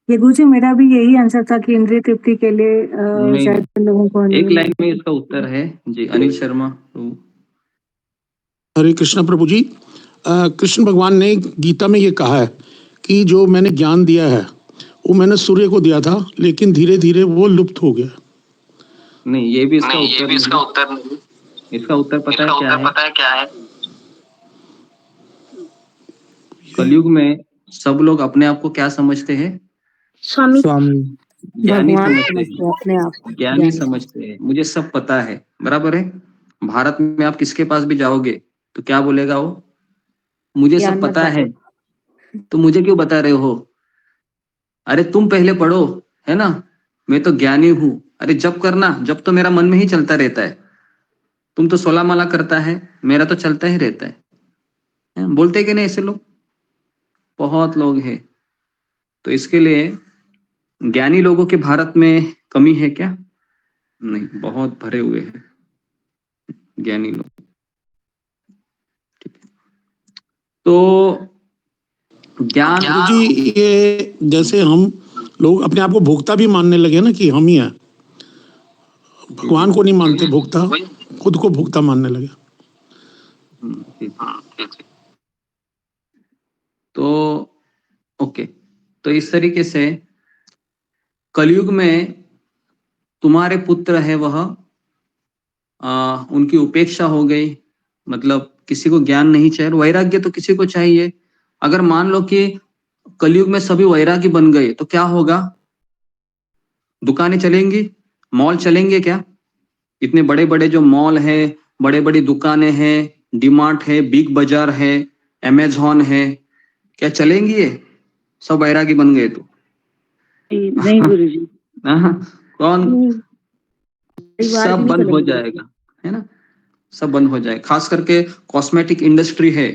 ये गुरु जी, मेरा भी यही आंसर था कि इंद्रिय तृप्ति के लिए शायद लोगों को एक लाइन में इसका उत्तर है जी। अनिल शर्मा। हरे कृष्ण प्रभु जी, कृष्ण भगवान ने गीता में ये कहा है कि जो मैंने ज्ञान दिया है वो मैंने सूर्य को दिया था, लेकिन धीरे धीरे वो लुप्त हो गया। नहीं, ये भी इसका उत्तर नहीं। इसका उत्तर पता है क्या है? कलयुग में सब लोग अपने आप को क्या समझते हैं? स्वामी ज्ञानी भगवान समझते हैं, अपने आप ज्ञानी समझते हैं। मुझे सब पता है, बराबर है। भारत में आप किसके पास भी जाओगे तो क्या बोलेगा वो? मुझे सब ज्ञान पता है, तो मुझे क्यों बता रहे हो? अरे तुम पहले पढ़ो, है ना, मैं तो ज्ञानी हूं। अरे जप करना, जप तो मेरा मन में ही चलता रहता है। तुम तो 16 माला करता है, मेरा तो चलता ही रहता है? बोलते कि नहीं ऐसे लोग? बहुत लोग हैं। तो इसके लिए ज्ञानी लोगों के भारत में कमी है क्या? नहीं, बहुत भरे हुए हैं ज्ञानी लोग। तो ज्ञान जी, ये जैसे हम लोग अपने आप को भोक्ता भी मानने लगे ना कि हम ही हैं, भगवान को नहीं मानते भोक्ता, खुद को भोक्ता मानने लगे। तो ओके, तो इस तरीके से कलयुग में तुम्हारे पुत्र है वह उनकी उपेक्षा हो गई, मतलब किसी को ज्ञान नहीं चाहिए, वैराग्य तो किसी को चाहिए। अगर मान लो कि कलयुग में सभी वैरागी बन गए तो क्या होगा? दुकानें चलेंगी, मॉल चलेंगे क्या? इतने बड़े बड़े जो मॉल है, बड़े बड़ी दुकानें हैं, डीमार्ट है, बिग बाजार है, अमेजॉन है, क्या चलेंगी ये? सब वैरागी बन गए तो? नहीं गुरुजी, कौन? परिवार सब भी नहीं बंद हो चलेंगे। जाएगा, है ना, सब बंद हो जाए। खास करके कॉस्मेटिक इंडस्ट्री है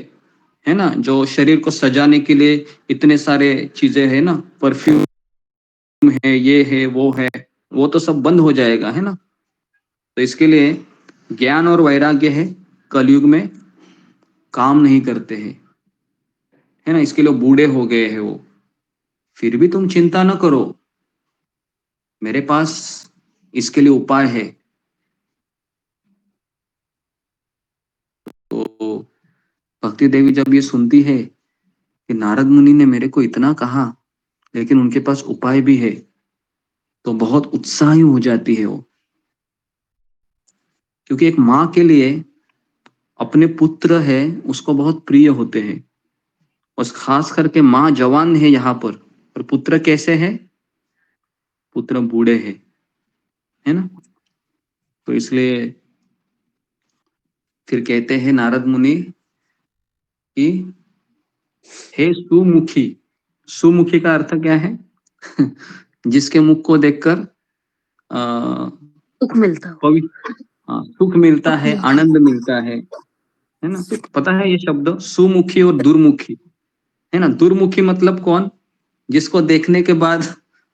ना, जो शरीर को सजाने के लिए इतने सारे चीजें है ना, परफ्यूम है, ये है, वो तो सब बंद हो जाएगा, है ना। तो इसके लिए ज्ञान और वैराग्य है, कलयुग में काम नहीं करते हैं, है ना, इसके लिए बूढ़े हो गए हैं वो। फिर भी तुम चिंता न करो, मेरे पास इसके लिए उपाय है। तो भक्ति देवी जब ये सुनती है कि नारद मुनि ने मेरे को इतना कहा लेकिन उनके पास उपाय भी है, तो बहुत उत्साही हो जाती है वो। क्योंकि एक माँ के लिए अपने पुत्र है उसको बहुत प्रिय होते हैं, और खास करके माँ जवान है यहाँ पर पुत्र कैसे है? पुत्र बूढ़े है ना। तो इसलिए फिर कहते हैं नारद मुनि कि हे सुमुखी। सुमुखी का अर्थ क्या है? जिसके मुख को देखकर सुख मिलता हो। हाँ, सुख मिलता है, आनंद मिलता है ना। पता है ये शब्द सुमुखी और दुर्मुखी, है ना। दुर्मुखी मतलब कौन? जिसको देखने के बाद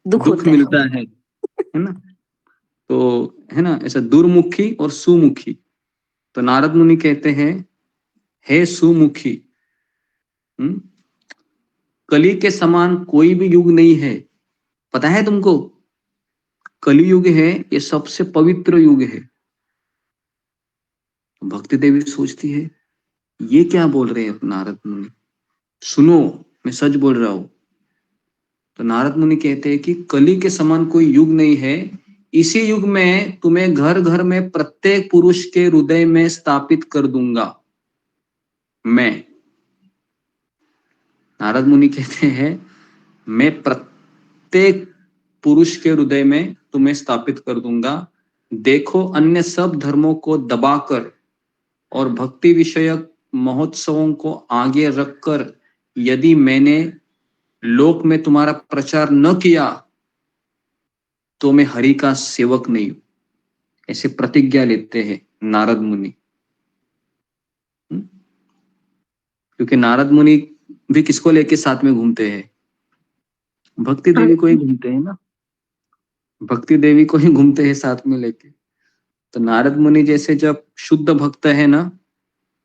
दुख मिलता है ना। तो है ना, ऐसा दुर्मुखी और सुमुखी। तो नारद मुनि कहते हैं हे सुमुखी, कली के समान कोई भी युग नहीं है। पता है तुमको? कली युग है ये सबसे पवित्र युग है। भक्ति देवी सोचती है ये क्या बोल रहे हैं नारद मुनि, सुनो मैं सच बोल रहा हूं। तो नारद मुनि कहते हैं कि कली के समान कोई युग नहीं है, इसी युग में तुम्हें घर घर में प्रत्येक पुरुष के हृदय में स्थापित कर दूंगा मैं। नारद मुनि कहते हैं मैं प्रत्येक पुरुष के हृदय में तुम्हें स्थापित कर दूंगा। देखो अन्य सब धर्मों को दबाकर और भक्ति विषयक महोत्सवों को आगे रखकर यदि मैंने लोक में तुम्हारा प्रचार न किया तो मैं हरि का सेवक नहीं हूं। ऐसे प्रतिज्ञा लेते हैं नारद मुनि। क्योंकि नारद मुनि भी किसको लेके साथ में घूमते हैं? भक्ति देवी को ही घूमते हैं ना, भक्ति देवी को ही घूमते हैं साथ में लेके। तो नारद मुनि जैसे जब शुद्ध भक्त है ना,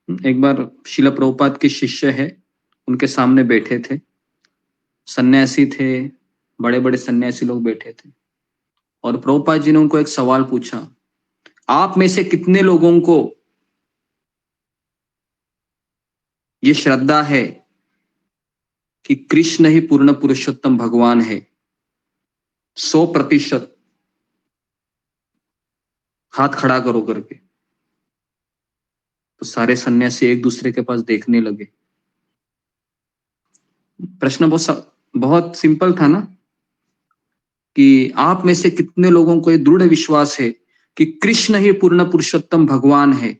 एक बार शिला प्रभुपाद के शिष्य है, उनके सामने बैठे थे, सन्यासी थे, बड़े बड़े सन्यासी लोग बैठे थे, और प्रभुपाद जी ने उनको एक सवाल पूछा, आप में से कितने लोगों को ये श्रद्धा है कि कृष्ण ही पूर्ण पुरुषोत्तम भगवान है? 100% हाथ खड़ा करो करके। तो सारे सन्यासी एक दूसरे के पास देखने लगे। प्रश्न बहुत सिंपल था ना, कि आप में से कितने लोगों को ये दृढ़ विश्वास है कि कृष्ण ही पूर्ण पुरुषोत्तम भगवान है?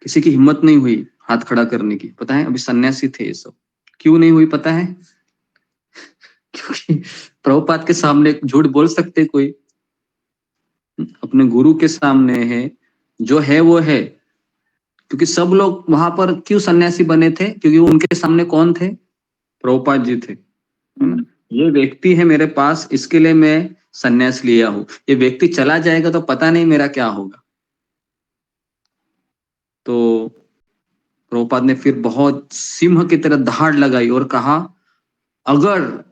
किसी की हिम्मत नहीं हुई हाथ खड़ा करने की। पता है, अभी सन्यासी थे ये सब। क्यों नहीं हुई पता है? क्योंकि प्रभुपाद के सामने झूठ बोल सकते कोई? अपने गुरु के सामने है, जो है वो है। क्योंकि सब लोग वहां पर क्यों सन्यासी बने थे? क्योंकि उनके सामने कौन थे? प्रभुपाद जी थे, है ना? ये व्यक्ति है मेरे पास, इसके लिए मैं सन्यास लिया हूं। ये व्यक्ति चला जाएगा तो पता नहीं मेरा क्या होगा। तो प्रभुपाद ने फिर बहुत सिंह की तरह दहाड़ लगाई और कहा, अगर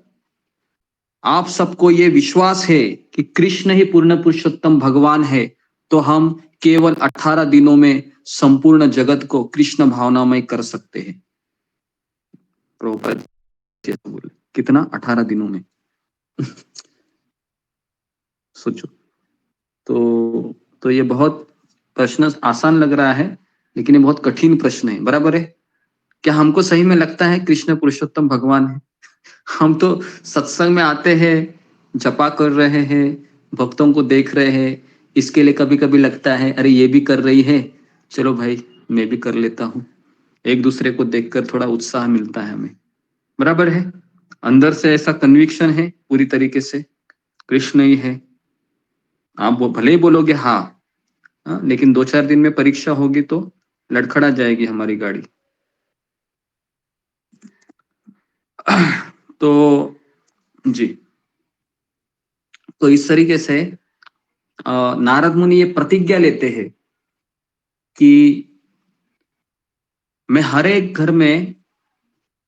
आप सबको ये विश्वास है कि कृष्ण ही पूर्ण पुरुषोत्तम भगवान है, तो हम केवल 18 दिनों में संपूर्ण जगत को कृष्ण भावनामय कर सकते हैं। प्रभुपाद जी ऐसे बोले। कितना? 18 दिनों में। सोचो। तो ये बहुत प्रश्न आसान लग रहा है, लेकिन ये बहुत कठिन प्रश्न है। बराबर है? क्या हमको सही में लगता है कृष्ण पुरुषोत्तम भगवान है? हम तो सत्संग में आते हैं, जपा कर रहे हैं, भक्तों को देख रहे हैं, इसके लिए कभी कभी लगता है अरे ये भी कर रही है, चलो भाई मैं भी कर लेता हूँ। एक दूसरे को देखकर थोड़ा उत्साह मिलता है हमें। बराबर है? अंदर से ऐसा कन्विक्शन है पूरी तरीके से कृष्ण ही है। आप वो भले ही बोलोगे हाँ, लेकिन 2-4 दिन में परीक्षा होगी तो लड़खड़ा जाएगी हमारी गाड़ी। तो जी, तो इस तरीके से नारद मुनि ये प्रतिज्ञा लेते हैं कि मैं हर एक घर में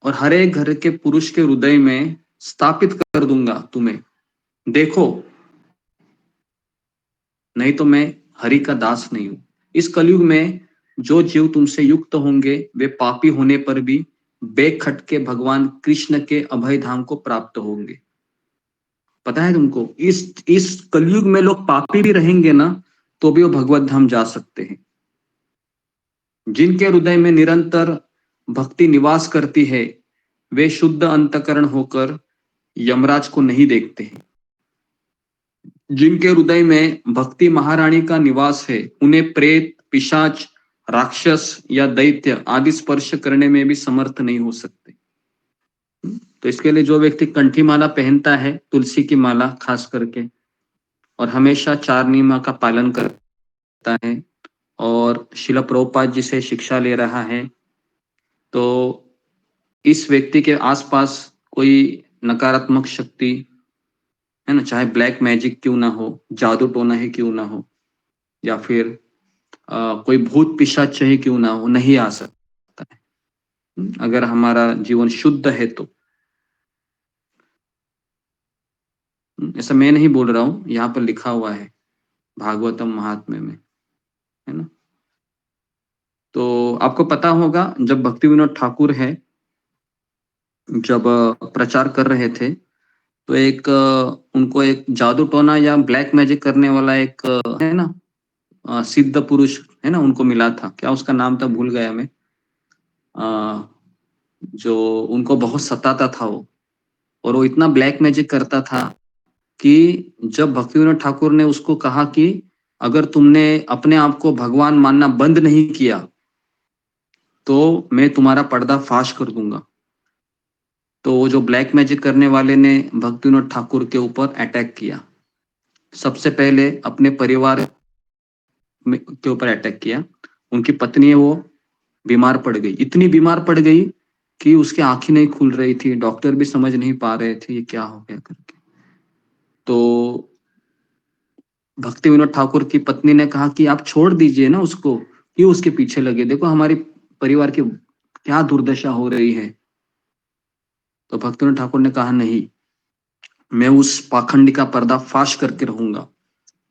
और हर एक घर के पुरुष के हृदय में स्थापित कर दूंगा तुम्हें, देखो नहीं तो मैं हरि का दास नहीं हूं। इस कलयुग में जो जीव तुमसे युक्त होंगे वे पापी होने पर भी बेखटके भगवान कृष्ण के अभय धाम को प्राप्त होंगे। पता है तुमको, इस कलयुग में लोग पापी भी रहेंगे ना, तो भी वो भगवत धाम जा सकते हैं। जिनके हृदय में निरंतर भक्ति निवास करती है, वे शुद्ध अंतकरण होकर यमराज को नहीं देखते हैं। जिनके हृदय में भक्ति महारानी का निवास है, उन्हें प्रेत, पिशाच, राक्षस या दैत्य आदि स्पर्श करने में भी समर्थ नहीं हो सकते। तो इसके लिए जो व्यक्ति कंठी माला पहनता है, तुलसी की माला खास करके, और हमेशा 4 नियम का पालन करता है और शिला प्रभुपाद जी से शिक्षा ले रहा है, तो इस व्यक्ति के आसपास कोई नकारात्मक शक्ति है ना, चाहे ब्लैक मैजिक क्यों ना हो, जादू टोना ही क्यों ना हो, या फिर कोई भूत पिशाच ही क्यों ना हो, नहीं आ सकता है अगर हमारा जीवन शुद्ध है तो। ऐसा मैं नहीं बोल रहा हूं, यहाँ पर लिखा हुआ है भागवतम महात्म्य में, है ना। तो आपको पता होगा जब भक्ति विनोद ठाकुर है जब प्रचार कर रहे थे, तो एक उनको एक जादू टोना या ब्लैक मैजिक करने वाला एक है ना सिद्ध पुरुष है ना, उनको मिला था। क्या उसका नाम था, भूल गया मैं। जो उनको बहुत सताता था वो, और वो इतना ब्लैक मैजिक करता था कि जब भक्ति विनोद ठाकुर ने उसको कहा कि अगर तुमने अपने आप को भगवान मानना बंद नहीं किया तो मैं तुम्हारा पर्दा फाश कर दूंगा, तो वो जो ब्लैक मैजिक करने वाले ने भक्ति विनोद ठाकुर के ऊपर अटैक किया। सबसे पहले अपने परिवार के ऊपर अटैक किया। उनकी पत्नी है वो बीमार पड़ गई, इतनी बीमार पड़ गई कि उसकी आंखें नहीं खुल रही थी, डॉक्टर भी समझ नहीं पा रहे थे ये क्या हो गया करके। तो भक्ति विनोद ठाकुर की पत्नी ने कहा कि आप छोड़ दीजिए ना उसको, क्यों उसके पीछे लगे, देखो हमारी परिवार की क्या दुर्दशा हो रही है। तो भक्ति विनोद ठाकुर ने कहा नहीं, मैं उस पाखंडी का पर्दा फाश करके रहूंगा।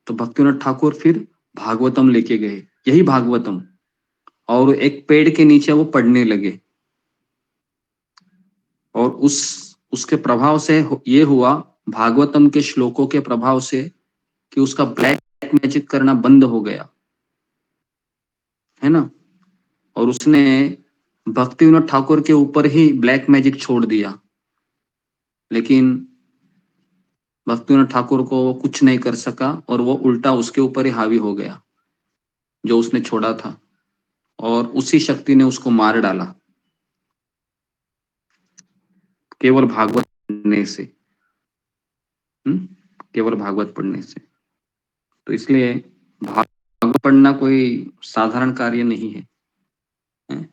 तो भक्ति विनोद ठाकुर फिर भागवतम लेके गए, यही भागवतम, और एक पेड़ के नीचे वो पढ़ने लगे, और उसके प्रभाव से ये हुआ, भागवतम के श्लोकों के प्रभाव से, कि उसका ब्लैक मैजिक करना बंद हो गया, है ना। और उसने भक्ति विनोद ठाकुर के ऊपर ही ब्लैक मैजिक छोड़ दिया, लेकिन भक्ति विनोद ठाकुर को वो कुछ नहीं कर सका, और वो उल्टा उसके ऊपर ही हावी हो गया जो उसने छोड़ा था, और उसी शक्ति ने उसको मार डाला केवल भागवत पढ़ने से। केवल भागवत पढ़ने से। तो इसलिए भागवत पढ़ना कोई साधारण कार्य नहीं है, हैं?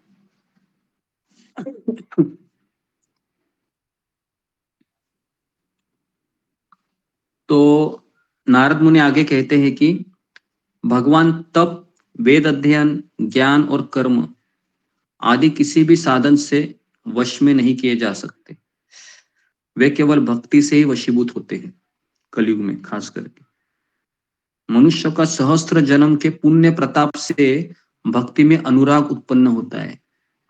तो नारद मुनि आगे कहते हैं कि भगवान तप, वेद अध्ययन, ज्ञान और कर्म आदि किसी भी साधन से वश में नहीं किए जा सकते। वे केवल भक्ति से ही वशीभूत होते हैं, कलयुग में खास करके। मनुष्य का सहस्त्र जन्म के पुण्य प्रताप से भक्ति में अनुराग उत्पन्न होता है।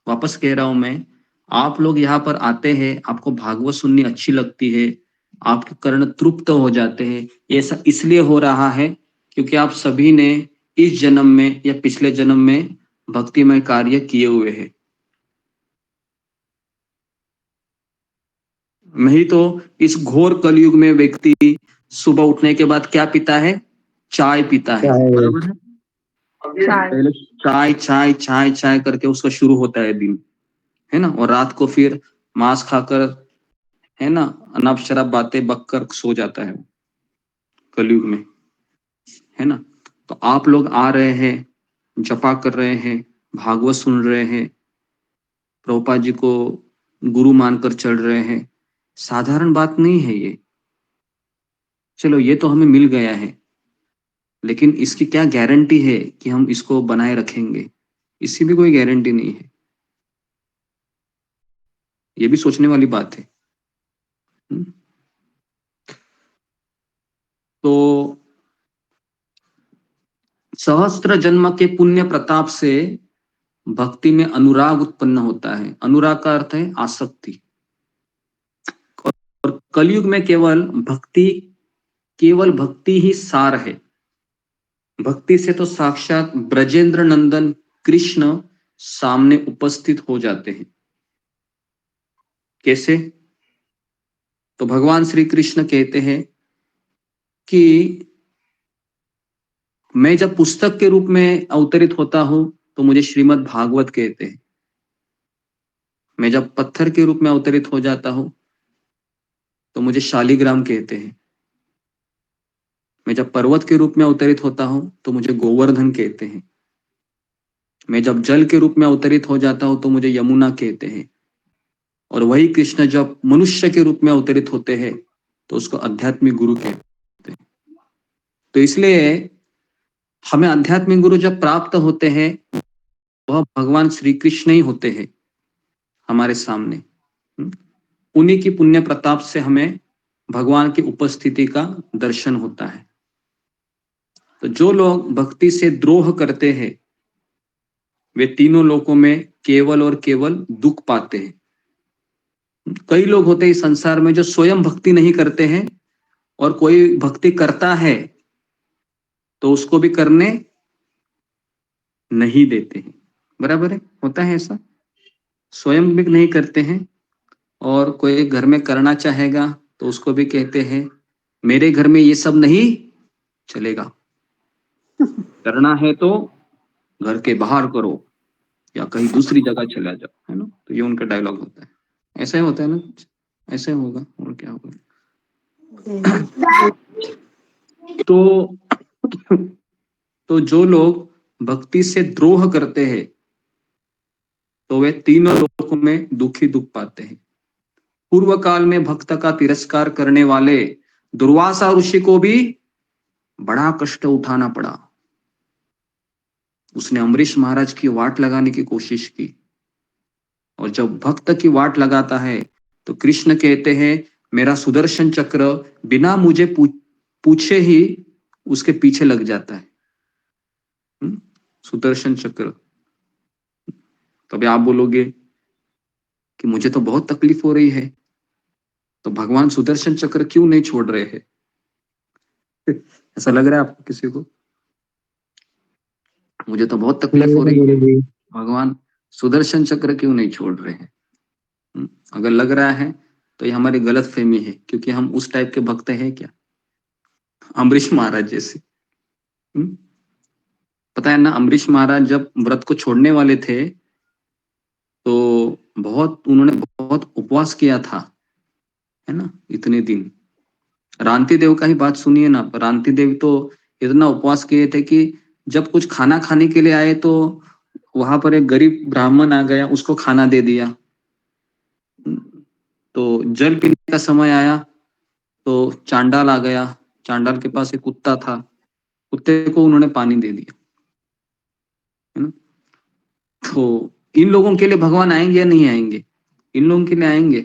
वापस कह रहा हूं मैं, आप लोग यहाँ पर आते हैं, आपको भागवत सुननी अच्छी लगती है, आपके कर्ण तृप्त हो जाते हैं। ऐसा इसलिए हो रहा है क्योंकि आप सभी ने इस जन्म में या पिछले जन्म में भक्तिमय कार्य किए हुए हैं। नहीं तो इस घोर कलयुग में व्यक्ति सुबह उठने के बाद क्या पीता है? चाय पीता है, बराबर है? पहले चाय चाय चाय चाय करके उसका शुरू होता है दिन, है ना, और रात को फिर मांस खाकर, है ना, अनाप शराब बातें बककर सो जाता है कलयुग में, है ना। तो आप लोग आ रहे हैं, जपा कर रहे हैं, भागवत सुन रहे हैं, प्रभुपाद जी को गुरु मानकर चल रहे हैं, साधारण बात नहीं है ये। चलो ये तो हमें मिल गया है, लेकिन इसकी क्या गारंटी है कि हम इसको बनाए रखेंगे? इसकी भी कोई गारंटी नहीं है। ये भी सोचने वाली बात है। तो सहस्त्र जन्म के पुण्य प्रताप से भक्ति में अनुराग उत्पन्न होता है। अनुराग का अर्थ है आसक्ति। और कलयुग में केवल भक्ति ही सार है। भक्ति से तो साक्षात ब्रजेंद्र नंदन कृष्ण सामने उपस्थित हो जाते हैं। कैसे? तो भगवान श्री कृष्ण कहते हैं कि मैं जब पुस्तक के रूप में अवतरित होता हूं तो मुझे श्रीमद् भागवत कहते हैं। मैं जब पत्थर के रूप में अवतरित हो जाता हूं तो मुझे शालिग्राम कहते हैं। मैं जब पर्वत के रूप में अवतरित होता हूं तो मुझे गोवर्धन कहते हैं। मैं जब जल के रूप में अवतरित हो जाता हूं तो मुझे यमुना कहते हैं। और वही कृष्ण जब मनुष्य के रूप में अवतरित होते हैं तो उसको आध्यात्मिक गुरु कहते हैं। तो इसलिए हमें आध्यात्मिक गुरु जब प्राप्त होते हैं वह भगवान श्री कृष्ण ही होते हैं हमारे सामने। उन्हीं की पुण्य प्रताप से हमें भगवान की उपस्थिति का दर्शन होता है। तो जो लोग भक्ति से द्रोह करते हैं वे तीनों लोकों में केवल और केवल दुख पाते हैं। कई लोग होते हैं इस संसार में जो स्वयं भक्ति नहीं करते हैं, और कोई भक्ति करता है तो उसको भी करने नहीं देते हैं। बराबर है, होता है ऐसा। स्वयं भी नहीं करते हैं और कोई घर में करना चाहेगा तो उसको भी कहते हैं मेरे घर में ये सब नहीं चलेगा, करना है तो घर के बाहर करो या कहीं दूसरी जगह चला जाओ, है ना। तो ये उनका डायलॉग होता है। ऐसा ही होता है ना, ऐसे होगा और क्या होगा। तो जो लोग भक्ति से द्रोह करते हैं तो वे तीनों लोकों में दुखी दुख पाते हैं। पूर्व काल में भक्त का तिरस्कार करने वाले दुर्वासा ऋषि को भी बड़ा कष्ट उठाना पड़ा। उसने अम्बरीश महाराज की वाट लगाने की कोशिश की, और जब भक्त की वाट लगाता है तो कृष्ण कहते हैं मेरा सुदर्शन चक्र बिना मुझे पूछे ही उसके पीछे लग जाता है। सुदर्शन चक्र। तभी आप बोलोगे कि मुझे तो बहुत तकलीफ हो रही है, तो भगवान सुदर्शन चक्र क्यों नहीं छोड़ रहे हैं? ऐसा लग रहा है आपको किसी को? मुझे तो बहुत तकलीफ हो रही है, भगवान सुदर्शन चक्र क्यों नहीं छोड़ रहे हैं? अगर लग रहा है तो ये हमारी गलत फहमी है, क्योंकि हम उस टाइप के भक्त हैं क्या, अम्बरीश महाराज जैसे। पता है ना, अम्बरीश महाराज जब व्रत को छोड़ने वाले थे तो उन्होंने बहुत उपवास किया था, है ना, इतने दिन। रांति देव का ही बात सुनिए ना। रांति देव तो इतना उपवास किए थे कि जब कुछ खाना खाने के लिए आए तो वहां पर एक गरीब ब्राह्मण आ गया, उसको खाना दे दिया। तो जल पीने का समय आया तो चांडाल आ गया, चांडाल के पास एक कुत्ता था, कुत्ते को उन्होंने पानी दे दिया, है ना। तो इन लोगों के लिए भगवान आएंगे या नहीं आएंगे? इन लोगों के लिए आएंगे।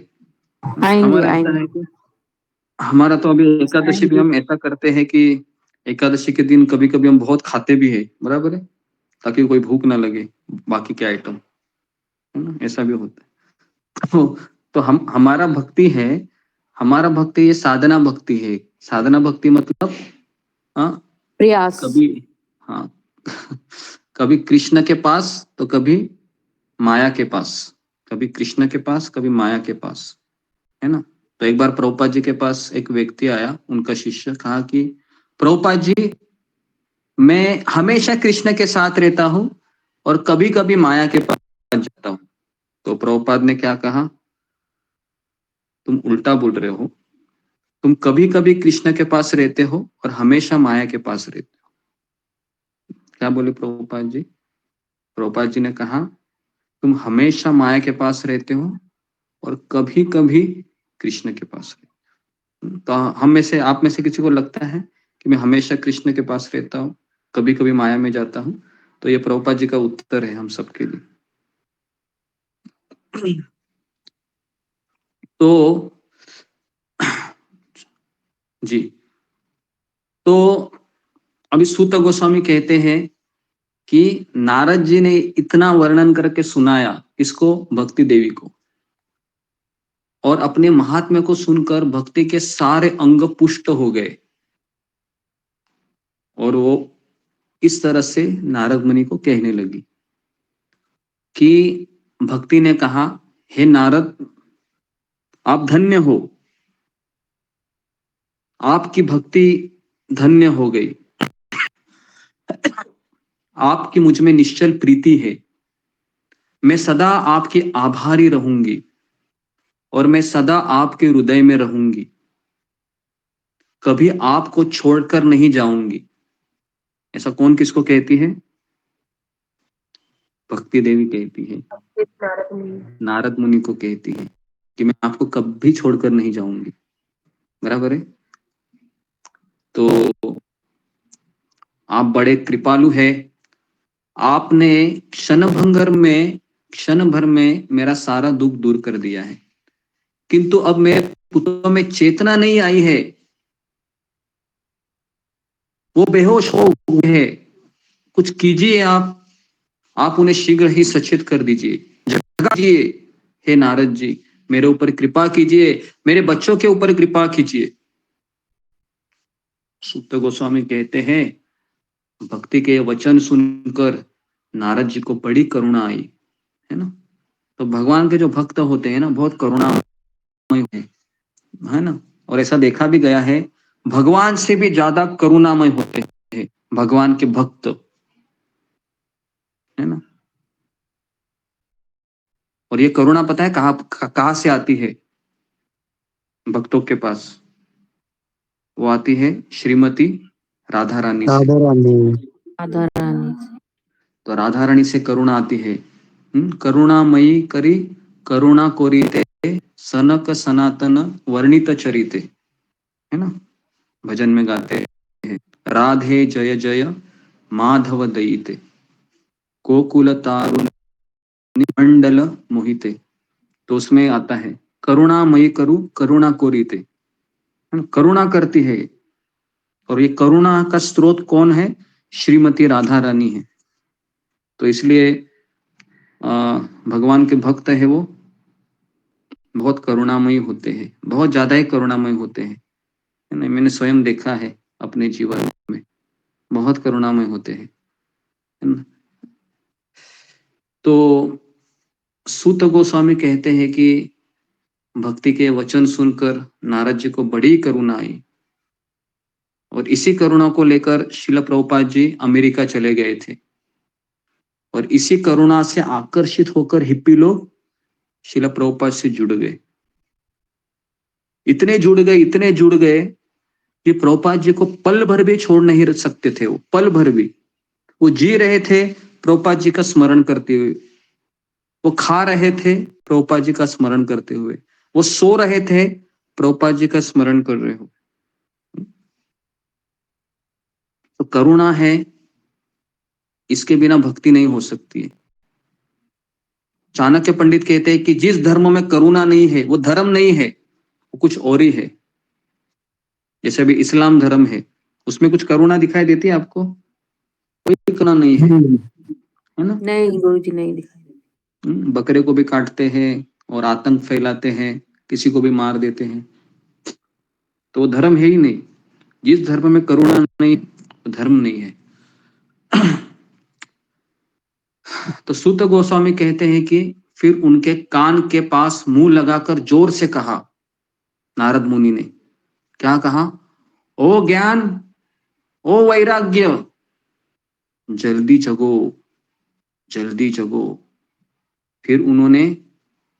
हमारा ऐसा है कि हमारा तो अभी एकादशी भी हम ऐसा करते हैं कि एकादशी के दिन कभी कभी हम बहुत खाते भी है, बराबर है, ताकि कोई भूख ना लगे बाकी के आइटम, है ना, ऐसा भी होता है। तो हम हमारा भक्ति है, हमारा भक्ति ये साधना भक्ति है। साधना भक्ति मतलब हाँ प्रयास। कभी हाँ कभी कृष्ण के पास तो कभी माया के पास, कभी कृष्ण के पास कभी माया के पास, है ना। तो एक बार प्रभुपाद जी के पास एक व्यक्ति आया, उनका शिष्य, कहा कि प्रभुपाद जी मैं हमेशा कृष्ण के साथ रहता हूं और कभी कभी माया के पास जाता हूं। तो प्रभुपाद ने क्या कहा, तुम उल्टा बोल रहे हो, तुम कभी कभी कृष्ण के पास रहते हो और हमेशा माया के पास रहते हो। क्या बोले प्रभुपाद जी? प्रभुपाद जी ने कहा तुम हमेशा माया के पास रहते हो और कभी कभी कृष्ण के पास रहते हो। तो हम में से, आप में से किसी को लगता है कि मैं हमेशा कृष्ण के पास रहता हूँ, कभी कभी माया में जाता हूँ? तो ये प्रभुपाद जी का उत्तर है हम सबके लिए। तो जी, तो अभी सूत गोस्वामी कहते हैं कि नारद जी ने इतना वर्णन करके सुनाया, किसको? भक्ति देवी को। और अपने महात्म्य को सुनकर भक्ति के सारे अंग पुष्ट हो गए और वो इस तरह से नारद मुनि को कहने लगी कि भक्ति ने कहा, हे नारद आप धन्य हो, आपकी भक्ति धन्य हो गई, आपकी मुझ में निश्चल प्रीति है, मैं सदा आपकी आभारी रहूंगी और मैं सदा आपके हृदय में रहूंगी, कभी आपको छोड़कर नहीं जाऊंगी। ऐसा कौन किसको कहती है? भक्ति देवी कहती है, नारद मुनि को कहती है कि मैं आपको कभी छोड़कर नहीं जाऊंगी, बराबर है। तो आप बड़े कृपालु है, आपने क्षण भर में मेरा सारा दुख दूर कर दिया है, किंतु अब मेरे पुत्रों में चेतना नहीं आई है, वो बेहोश हो गए हैं, कुछ कीजिए आप उन्हें शीघ्र ही सचेत कर दीजिए, जगा दीजिए। हे नारद जी मेरे ऊपर कृपा कीजिए, मेरे बच्चों के ऊपर कृपा कीजिए। सूत गोस्वामी कहते हैं भक्ति के वचन सुनकर नारद जी को बड़ी करुणा आई, है ना। तो भगवान के जो भक्त होते हैं ना, बहुत करुणामय है ना। और ऐसा देखा भी गया है, भगवान से भी ज्यादा करुणामय होते हैं भगवान के भक्त, है ना। और ये करुणा पता है कहाँ से आती है भक्तों के पास? वो आती है श्रीमती राधा रानी से। राधा रानी। तो राधा रानी से करुणा आती है। करुणामयी करी करुणा कोरीते सनक सनातन वर्णित चरिते, है ना, भजन में गाते हैं, राधे जय जय माधव दयिते गोकुल तारुण मंडल मोहिते। तो उसमें आता है करुणामयी करु करुणा कोरीते, करुणा करती है। और ये करुणा का स्रोत कौन है? श्रीमती राधा रानी है। तो इसलिए भगवान के भक्त है वो बहुत करुणामयी होते हैं, बहुत ज्यादा ही करुणामय होते हैं, है ना। मैंने स्वयं देखा है अपने जीवन में, बहुत करुणामय होते हैं, है ना। तो सूत गोस्वामी कहते हैं कि भक्ति के वचन सुनकर नारद जी को बड़ी करुणा आई और इसी करुणा को लेकर श्रील प्रभुपाद जी अमेरिका चले गए थे और इसी करुणा से आकर्षित होकर हिप्पी लोग श्रील प्रभुपाद से जुड़ गए। इतने जुड़ गए कि प्रभुपाद जी को पल भर भी छोड़ नहीं रख सकते थे। वो पल भर भी वो जी रहे थे प्रभुपाद जी का स्मरण करते हुए, वो खा रहे थे प्रभुपाद जी का स्मरण करते हुए, वो सो रहे थे प्रभुपाद जी का स्मरण कर रहे हो। तो करुणा है, इसके बिना भक्ति नहीं हो सकती है। चाणक्य पंडित कहते हैं कि जिस धर्म में करुणा नहीं है वो धर्म नहीं है, वो कुछ और ही है। जैसे अभी इस्लाम धर्म है, उसमें कुछ करुणा दिखाई देती है आपको? कोई करुणा नहीं है ना? नहीं गुरुजी, नहीं दिखाई। बकरे को भी काटते हैं और आतंक फैलाते हैं, किसी को भी मार देते हैं, तो वो धर्म है ही नहीं। जिस धर्म में करुणा नहीं, वो धर्म नहीं है। तो सूत गोस्वामी कहते हैं कि फिर उनके कान के पास मुंह लगाकर जोर से कहा, नारद मुनि ने क्या कहा? ओ ज्ञान, ओ वैराग्य, जल्दी जगो, जल्दी जगो। फिर उन्होंने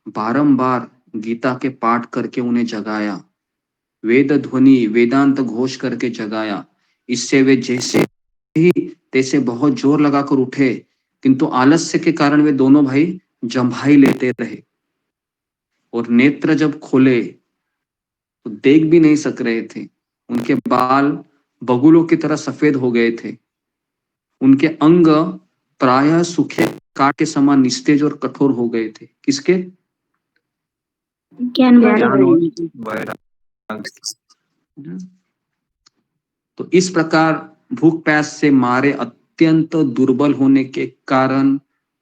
बारंबार गीता के पाठ करके उन्हें जगाया, वेद ध्वनि वेदांत घोष करके जगाया। इससे वे जैसे ही तैसे बहुत जोर लगाकर उठे, किंतु आलस्य के कारण वे दोनों भाई जम्भाई लेते रहे और नेत्र जब खोले तो देख भी नहीं सक रहे थे। उनके बाल बगुलों की तरह सफेद हो गए थे। उनके अंग प्रायः सूखे काठ के समान निस्तेज और कठोर हो गए थे। किसके? ज्ञान तो इस प्रकार भूख प्यास से मारे अत्यंत दुर्बल होने के कारण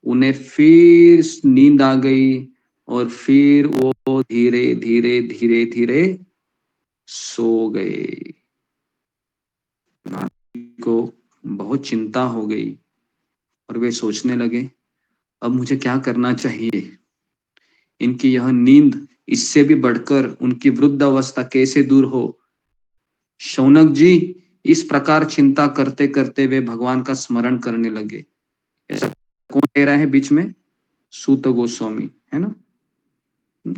उन्हें फिर नींद आ गई और फिर वो धीरे धीरे धीरे धीरे सो गए। को बहुत चिंता हो गई और वे सोचने लगे, अब मुझे क्या करना चाहिए? इनकी यह नींद, इससे भी बढ़कर उनकी वृद्ध अवस्था कैसे दूर हो? शौनक जी इस प्रकार चिंता करते करते वे भगवान का स्मरण करने लगे। ऐसा कौन कह रहा है बीच में? सूत गोस्वामी, है ना?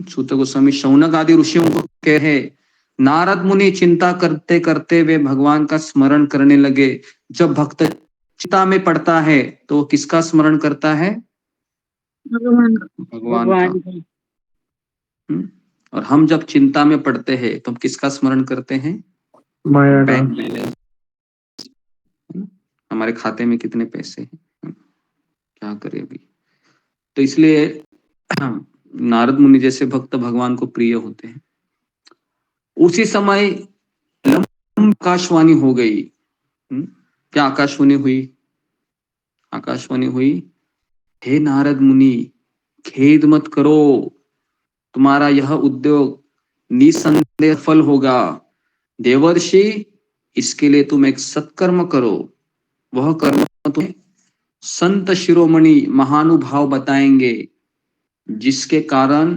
सूत गोस्वामी शौनक आदि ऋषियों को कह रहे, नारद मुनि चिंता करते करते वे भगवान का स्मरण करने लगे। जब भक्त चिंता में पड़ता है तो वो किसका स्मरण करता है? भगवान भगवान का। और हम जब चिंता में पड़ते हैं तो हम किसका स्मरण करते हैं? माया का। बैंक बैलेंस, हमारे खाते में कितने पैसे हैं, क्या करें अभी। तो इसलिए नारद मुनि जैसे भक्त भगवान को प्रिय होते हैं। उसी समय आकाशवाणी हो गई। क्या आकाशवाणी हुई? आकाशवाणी हुई, हे नारद मुनि, खेद मत करो, तुम्हारा यह उद्योग निसंदेह सफल होगा। देवर्षि, इसके लिए तुम एक सत्कर्म करो। वह कर्म तुम्हें संत शिरोमणि महानुभाव बताएंगे, जिसके कारण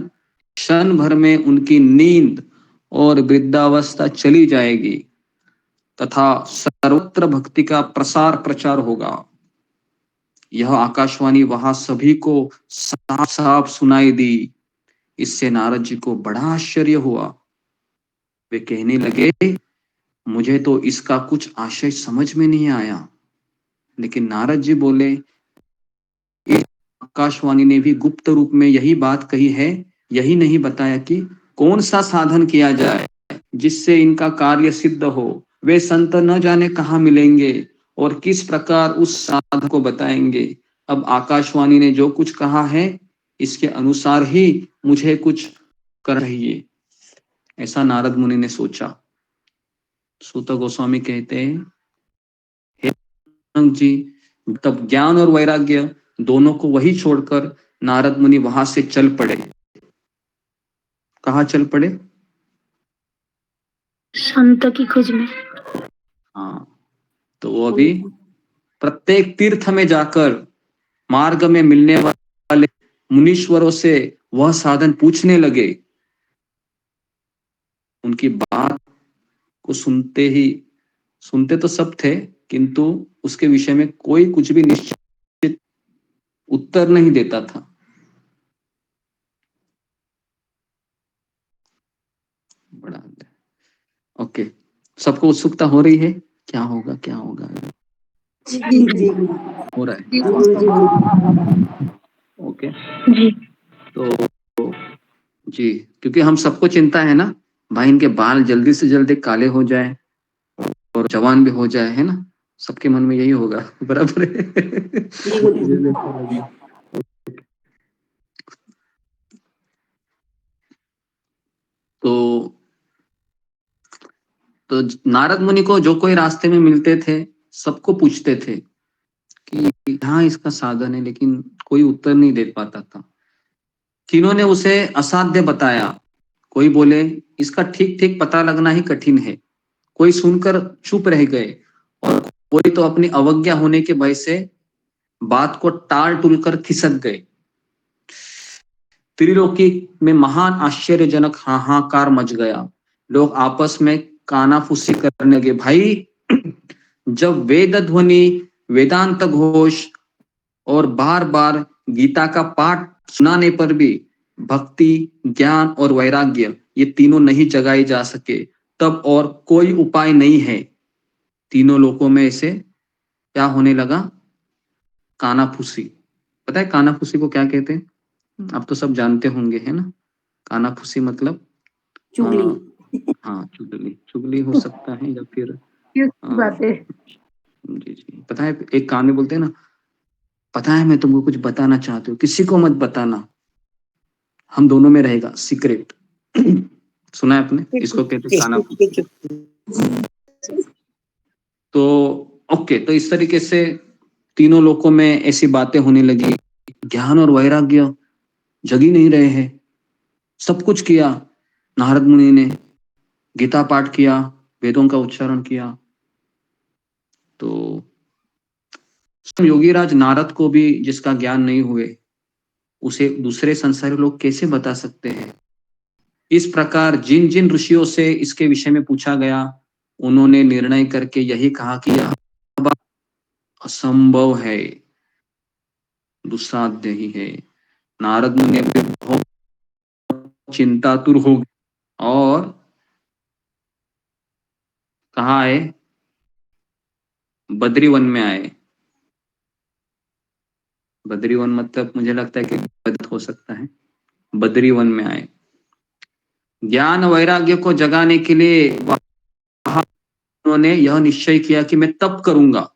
क्षण भर में उनकी नींद और वृद्धावस्था चली जाएगी तथा सर्वत्र भक्ति का प्रसार प्रचार होगा। यह आकाशवाणी वहां सभी को साफ साफ सुनाई दी। इससे नारद जी को बड़ा आश्चर्य हुआ। वे कहने लगे, मुझे तो इसका कुछ आशय समझ में नहीं आया। लेकिन नारद जी बोले, आकाशवाणी ने भी गुप्त रूप में यही बात कही है, यही नहीं बताया कि कौन सा साधन किया जाए जिससे इनका कार्य सिद्ध हो। वे संत न जाने कहाँ मिलेंगे और किस प्रकार उस साधन को बताएंगे। अब आकाशवाणी ने जो कुछ कहा है इसके अनुसार ही मुझे कुछ कर चाहिए, ऐसा नारद मुनि ने सोचा। सूत गोस्वामी कहते हैं, हे जी, तब ज्ञान और वैराग्य दोनों को वही छोड़कर नारद मुनि वहां से चल पड़े। कहाँ चल पड़े? संत की खोज में। हाँ, तो वो अभी प्रत्येक तीर्थ में जाकर मार्ग में मिलने वाले मुनीश्वरों से वह साधन पूछने लगे। उनकी बात को सुनते तो सब थे, किंतु उसके विषय में कोई कुछ भी निश्चित उत्तर नहीं देता था। बड़ा ओके। सबको उत्सुकता हो रही है, क्या होगा क्या होगा? जी जी हो रहा है। जी गुरुजी ओके, जी तो जी, क्योंकि हम सबको चिंता है ना भाई, इनके बाल जल्दी से जल्दी काले हो जाए और जवान भी हो जाए, है ना? सबके मन में यही होगा। बराबर है। जी गुरुजी। तो तो नारद मुनि को जो कोई रास्ते में मिलते थे सबको पूछते थे कि हाँ इसका साधन है, लेकिन कोई उत्तर नहीं दे पाता था। किन्होंने उसे असाध्य बताया, कोई बोले इसका ठीक ठीक पता लगना ही कठिन है, कोई सुनकर चुप रह गए, और कोई तो अपनी अवज्ञा होने के भय से बात को टाल टूल कर खिसक गए। त्रिलोकी में महान आश्चर्यजनक हाहाकार मच गया। लोग आपस में कानाफूसी करने लगे। भाई, जब वेद ध्वनि, वेदांत घोष और बार बार गीता का पाठ सुनाने पर भी भक्ति, ज्ञान और वैराग्य ये तीनों नहीं जगाए जा सके, तब और कोई उपाय नहीं है। तीनों लोकों में ऐसे क्या होने लगा? कानाफूसी। पता है कानाफूसी को क्या कहते हैं? आप तो सब जानते होंगे, है ना? कानाफूसी मतलब चुगली। हाँ, चुगली। चुगली हो सकता है, या फिर की बात है। जी जी, पता है एक कान में बोलते हैं ना, पता है मैं तुमको कुछ बताना चाहती हूँ, किसी को मत बताना, हम दोनों में रहेगा सीक्रेट। सुना है आपने? इसको कहते हैं कानाफूसी। तो ओके, तो इस तरीके से तीनों लोकों में ऐसी बातें होने लगी। ज्ञान और वैराग्य जग ही नहीं रहे हैं। सब कुछ किया नारद मुनि ने, गीता पाठ किया, वेदों का उच्चारण किया, तो योगीराज नारद को भी जिसका ज्ञान नहीं हुए, उसे दूसरे संसारी लोग कैसे बता सकते हैं? इस प्रकार जिन जिन ऋषियों से इसके विषय में पूछा गया, उन्होंने निर्णय करके यही कहा कि यह असंभव है, दुस्साध्य ही है। नारद मुनि भी बहुत चिंतातुर हो गए और कहाँ आए? बद्रीवन में आए। बद्रीवन मतलब मुझे लगता है कि गलत हो सकता है। बद्रीवन में आए। ज्ञान वैराग्य को जगाने के लिए उन्होंने यह निश्चय किया कि मैं तप करूंगा।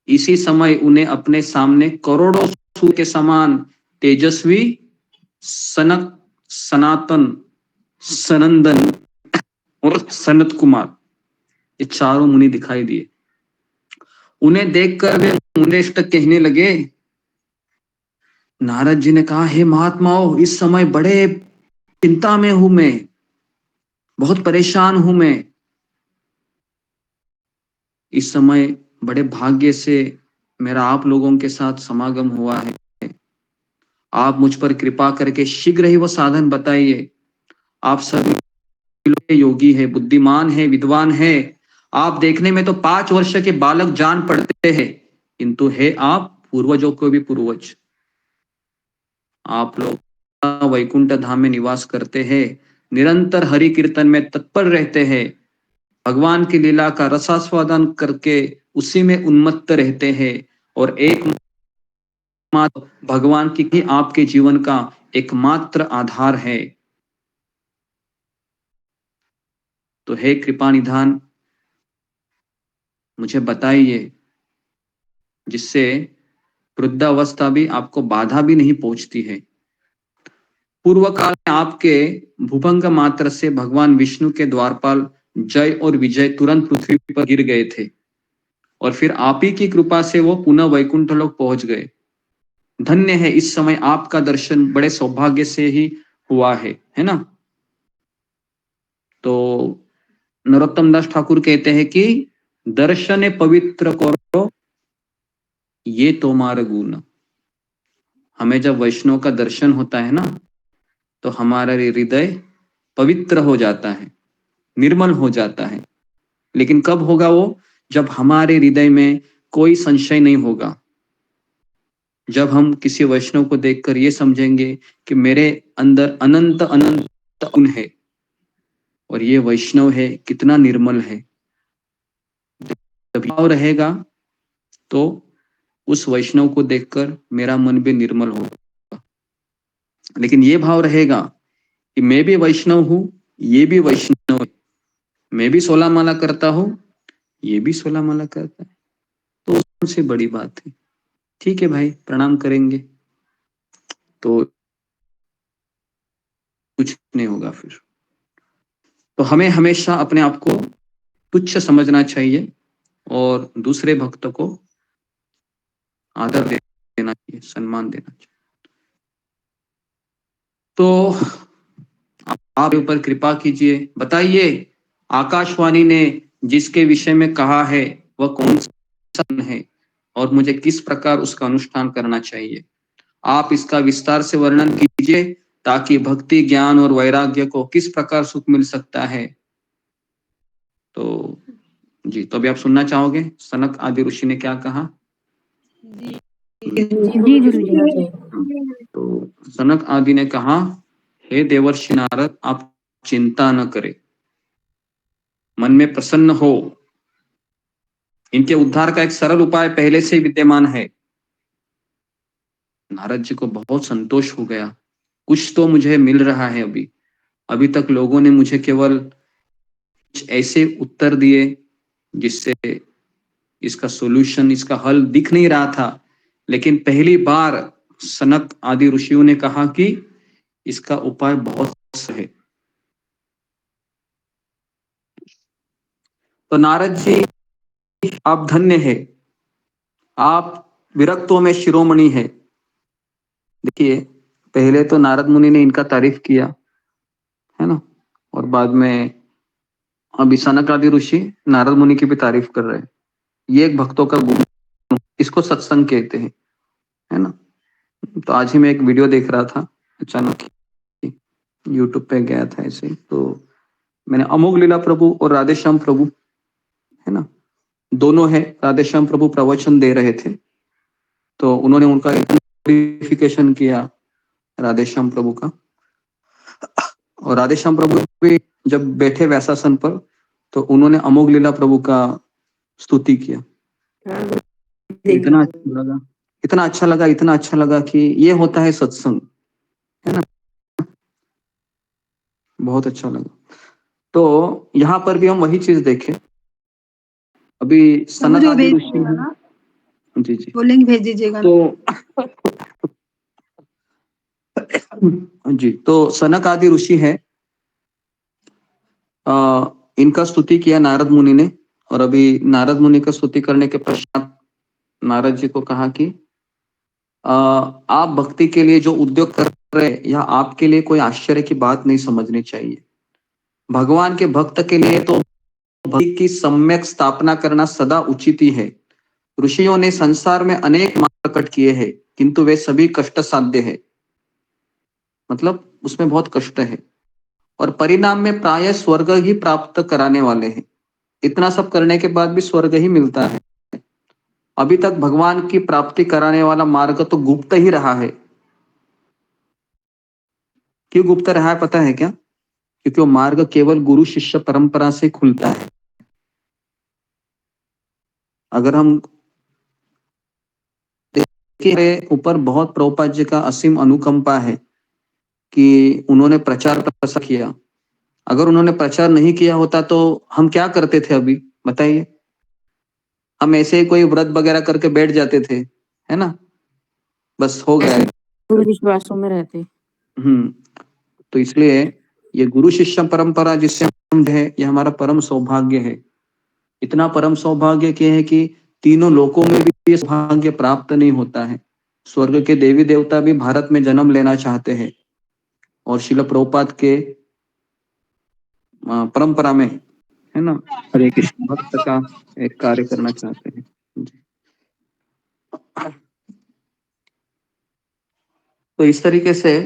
इसी समय उन्हें अपने सामने करोड़ों सूर्य के समान तेजस्वी सनक, सनातन, सनंदन और सनत कुमार, ये चारों मुनि दिखाई दिए। उन्हें देखकर वे मुनिष्ठ कहने लगे। नारद जी ने कहा, हे महात्माओं, इस समय बड़े चिंता में हूं मैं, बहुत परेशान हूं मैं। इस समय बड़े भाग्य से मेरा आप लोगों के साथ समागम हुआ है। आप मुझ पर कृपा करके शीघ्र ही वो साधन बताइए। आप सभी योगी है, बुद्धिमान है, विद्वान है। आप देखने में तो 5 वर्ष के बालक जान पड़ते हैं, किंतु है आप पूर्वजों को भी पूर्वज। आप लोग वैकुंठ धाम में निवास करते हैं, निरंतर हरि कीर्तन में तत्पर रहते हैं, भगवान की लीला का रसास्वादन करके उसी में उन्मत्त रहते हैं, और एकमात्र भगवान की ही आपके जीवन का एकमात्र आधार है। तो हे कृपा निधान, मुझे बताइए, जिससे वृद्धावस्था भी आपको बाधा भी नहीं पहुंचती है। पूर्व काल में आपके भूभंग मात्र से भगवान विष्णु के द्वारपाल जय और विजय तुरंत पृथ्वी पर गिर गए थे, और फिर आप ही की कृपा से वो पुनः वैकुंठ लोक पहुंच गए। धन्य है, इस समय आपका दर्शन बड़े सौभाग्य से ही हुआ है ना? तो नरोत्तम दास ठाकुर कहते हैं कि दर्शन पवित्र करो ये तुम्हारा गुण। हमें जब वैष्णव का दर्शन होता है ना, तो हमारा हृदय पवित्र हो जाता है, निर्मल हो जाता है। लेकिन कब होगा वो? जब हमारे हृदय में कोई संशय नहीं होगा, जब हम किसी वैष्णव को देखकर ये समझेंगे कि मेरे अंदर अनंत अनंत गुण है, और ये वैष्णव है, कितना निर्मल है। जब भाव रहेगा तो उस वैष्णव को देखकर मेरा मन भी निर्मल होगा। लेकिन ये भाव रहेगा कि मैं भी वैष्णव हूं, ये भी वैष्णव है, मैं भी 16 माला करता हूं, ये भी 16 माला करता है, तो सबसे बड़ी बात है। ठीक है भाई, प्रणाम करेंगे तो कुछ नहीं होगा फिर। तो हमें हमेशा अपने आप को तुच्छ समझना चाहिए और दूसरे भक्त को आदर देना चाहिए, सम्मान देना चाहिए। तो आप ऊपर कृपा कीजिए, बताइए आकाशवाणी ने जिसके विषय में कहा है वह कौन सा है और मुझे किस प्रकार उसका अनुष्ठान करना चाहिए। आप इसका विस्तार से वर्णन कीजिए ताकि भक्ति, ज्ञान और वैराग्य को किस प्रकार सुख मिल सकता है। तो जी, तो अभी आप सुनना चाहोगे सनक आदि ऋषि ने क्या कहा? जी गुरुजी। तो सनक आदि ने कहा, हे देवर्षि नारद, आप चिंता न करें, मन में प्रसन्न हो। इनके उद्धार का एक सरल उपाय पहले से विद्यमान है। नारद जी को बहुत संतोष हो गया, कुछ तो मुझे मिल रहा है। अभी तक लोगों ने मुझे केवल कुछ ऐसे उत्तर दिए जिससे इसका सॉल्यूशन, इसका हल दिख नहीं रहा था, लेकिन पहली बार सनक आदि ऋषियों ने कहा कि इसका उपाय बहुत है। तो नारद जी, आप धन्य है, आप विरक्तों में शिरोमणि है। देखिए, पहले तो नारद मुनि ने इनका तारीफ किया, है ना, और बाद में अभी सनक आदि ऋषि नारद मुनि की भी तारीफ कर रहे हैं। ये एक भक्तों का गुण, इसको सत्संग कहते हैं, है ना। तो आज ही मैं एक वीडियो देख रहा था, अचानक यूट्यूब पे गया था ऐसे, तो मैंने अमोघ लीला प्रभु और राधेश्याम प्रभु, है ना, दोनों है, राधेश्याम प्रभु प्रवचन दे रहे थे, तो उन्होंने उनका ग्लोरिफिकेशन किया राधेश्याम प्रभु का। और राधेश्याम प्रभु भी जब बैठे वैसासन पर, तो उन्होंने अमोघ लीला प्रभु का स्तुति किया। इतना अच्छा लगा, इतना अच्छा लगा, इतना अच्छा लगा कि ये होता है सत्संग, है ना, बहुत अच्छा लगा। तो यहाँ पर भी हम वही चीज देखें। अभी सनक आदि ऋषि, जी जी बोलेंगे भेज दीजिएगा। तो जी, तो सनक आदि ऋषि है, इनका स्तुति किया नारद मुनि ने। और अभी नारद मुनि का स्तुति करने के पश्चात नारद जी को कहा कि आप भक्ति के लिए जो उद्योग कर रहे हैं, यह आपके लिए कोई आश्चर्य की बात नहीं समझनी चाहिए। भगवान के भक्त के लिए तो भक्ति की सम्यक स्थापना करना सदा उचित ही है। ऋषियों ने संसार में अनेक मार्ग प्रकट किए हैं, किंतु वे सभी कष्ट साध्य है, मतलब उसमें बहुत कष्ट है, और परिणाम में प्राय स्वर्ग ही प्राप्त कराने वाले हैं। इतना सब करने के बाद भी स्वर्ग ही मिलता है। अभी तक भगवान की प्राप्ति कराने वाला मार्ग तो गुप्त ही रहा है। क्यों गुप्त रहा है पता है क्या? क्योंकि वो मार्ग केवल गुरु शिष्य परंपरा से खुलता है। अगर हम देखें, ऊपर बहुत प्रभुपाद जी का असीम अनुकंपा है कि उन्होंने प्रचार प्रसार किया। अगर उन्होंने प्रचार नहीं किया होता तो हम क्या करते थे अभी, बताइए? हम ऐसे ही कोई व्रत वगैरह करके बैठ जाते थे, है ना, बस हो गया। विश्वासों में रहते। तो इसलिए ये गुरु शिष्य परंपरा जिससे हम है, ये हमारा परम सौभाग्य है। इतना परम सौभाग्य क्या है कि तीनों लोकों में भी ये सौभाग्य प्राप्त नहीं होता है। स्वर्ग के देवी देवता भी भारत में जन्म लेना चाहते हैं और श्रील प्रभुपाद के परंपरा में, है ना, हरे कृष्ण भक्त का एक कार्य करना चाहते हैं। तो इस तरीके से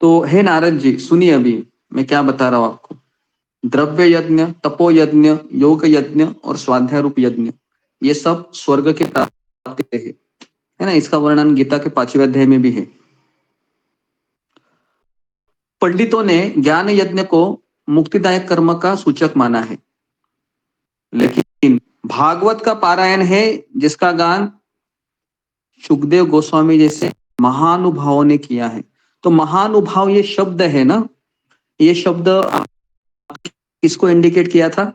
तो हे नारद जी, सुनिए अभी मैं क्या बता रहा हूं आपको। द्रव्य यज्ञ, तपो यज्ञ, योग यज्ञ और स्वाध्याय रूप यज्ञ, ये सब स्वर्ग की प्राप्ति है ना। इसका वर्णन गीता के 5वें अध्याय में भी है। पंडितों ने ज्ञान यज्ञ को मुक्तिदायक कर्म का सूचक माना है, लेकिन भागवत का पारायण है जिसका गान सुखदेव गोस्वामी जैसे महानुभावों ने किया है। तो महानुभाव ये शब्द है ना, ये शब्द किसको इंडिकेट किया था?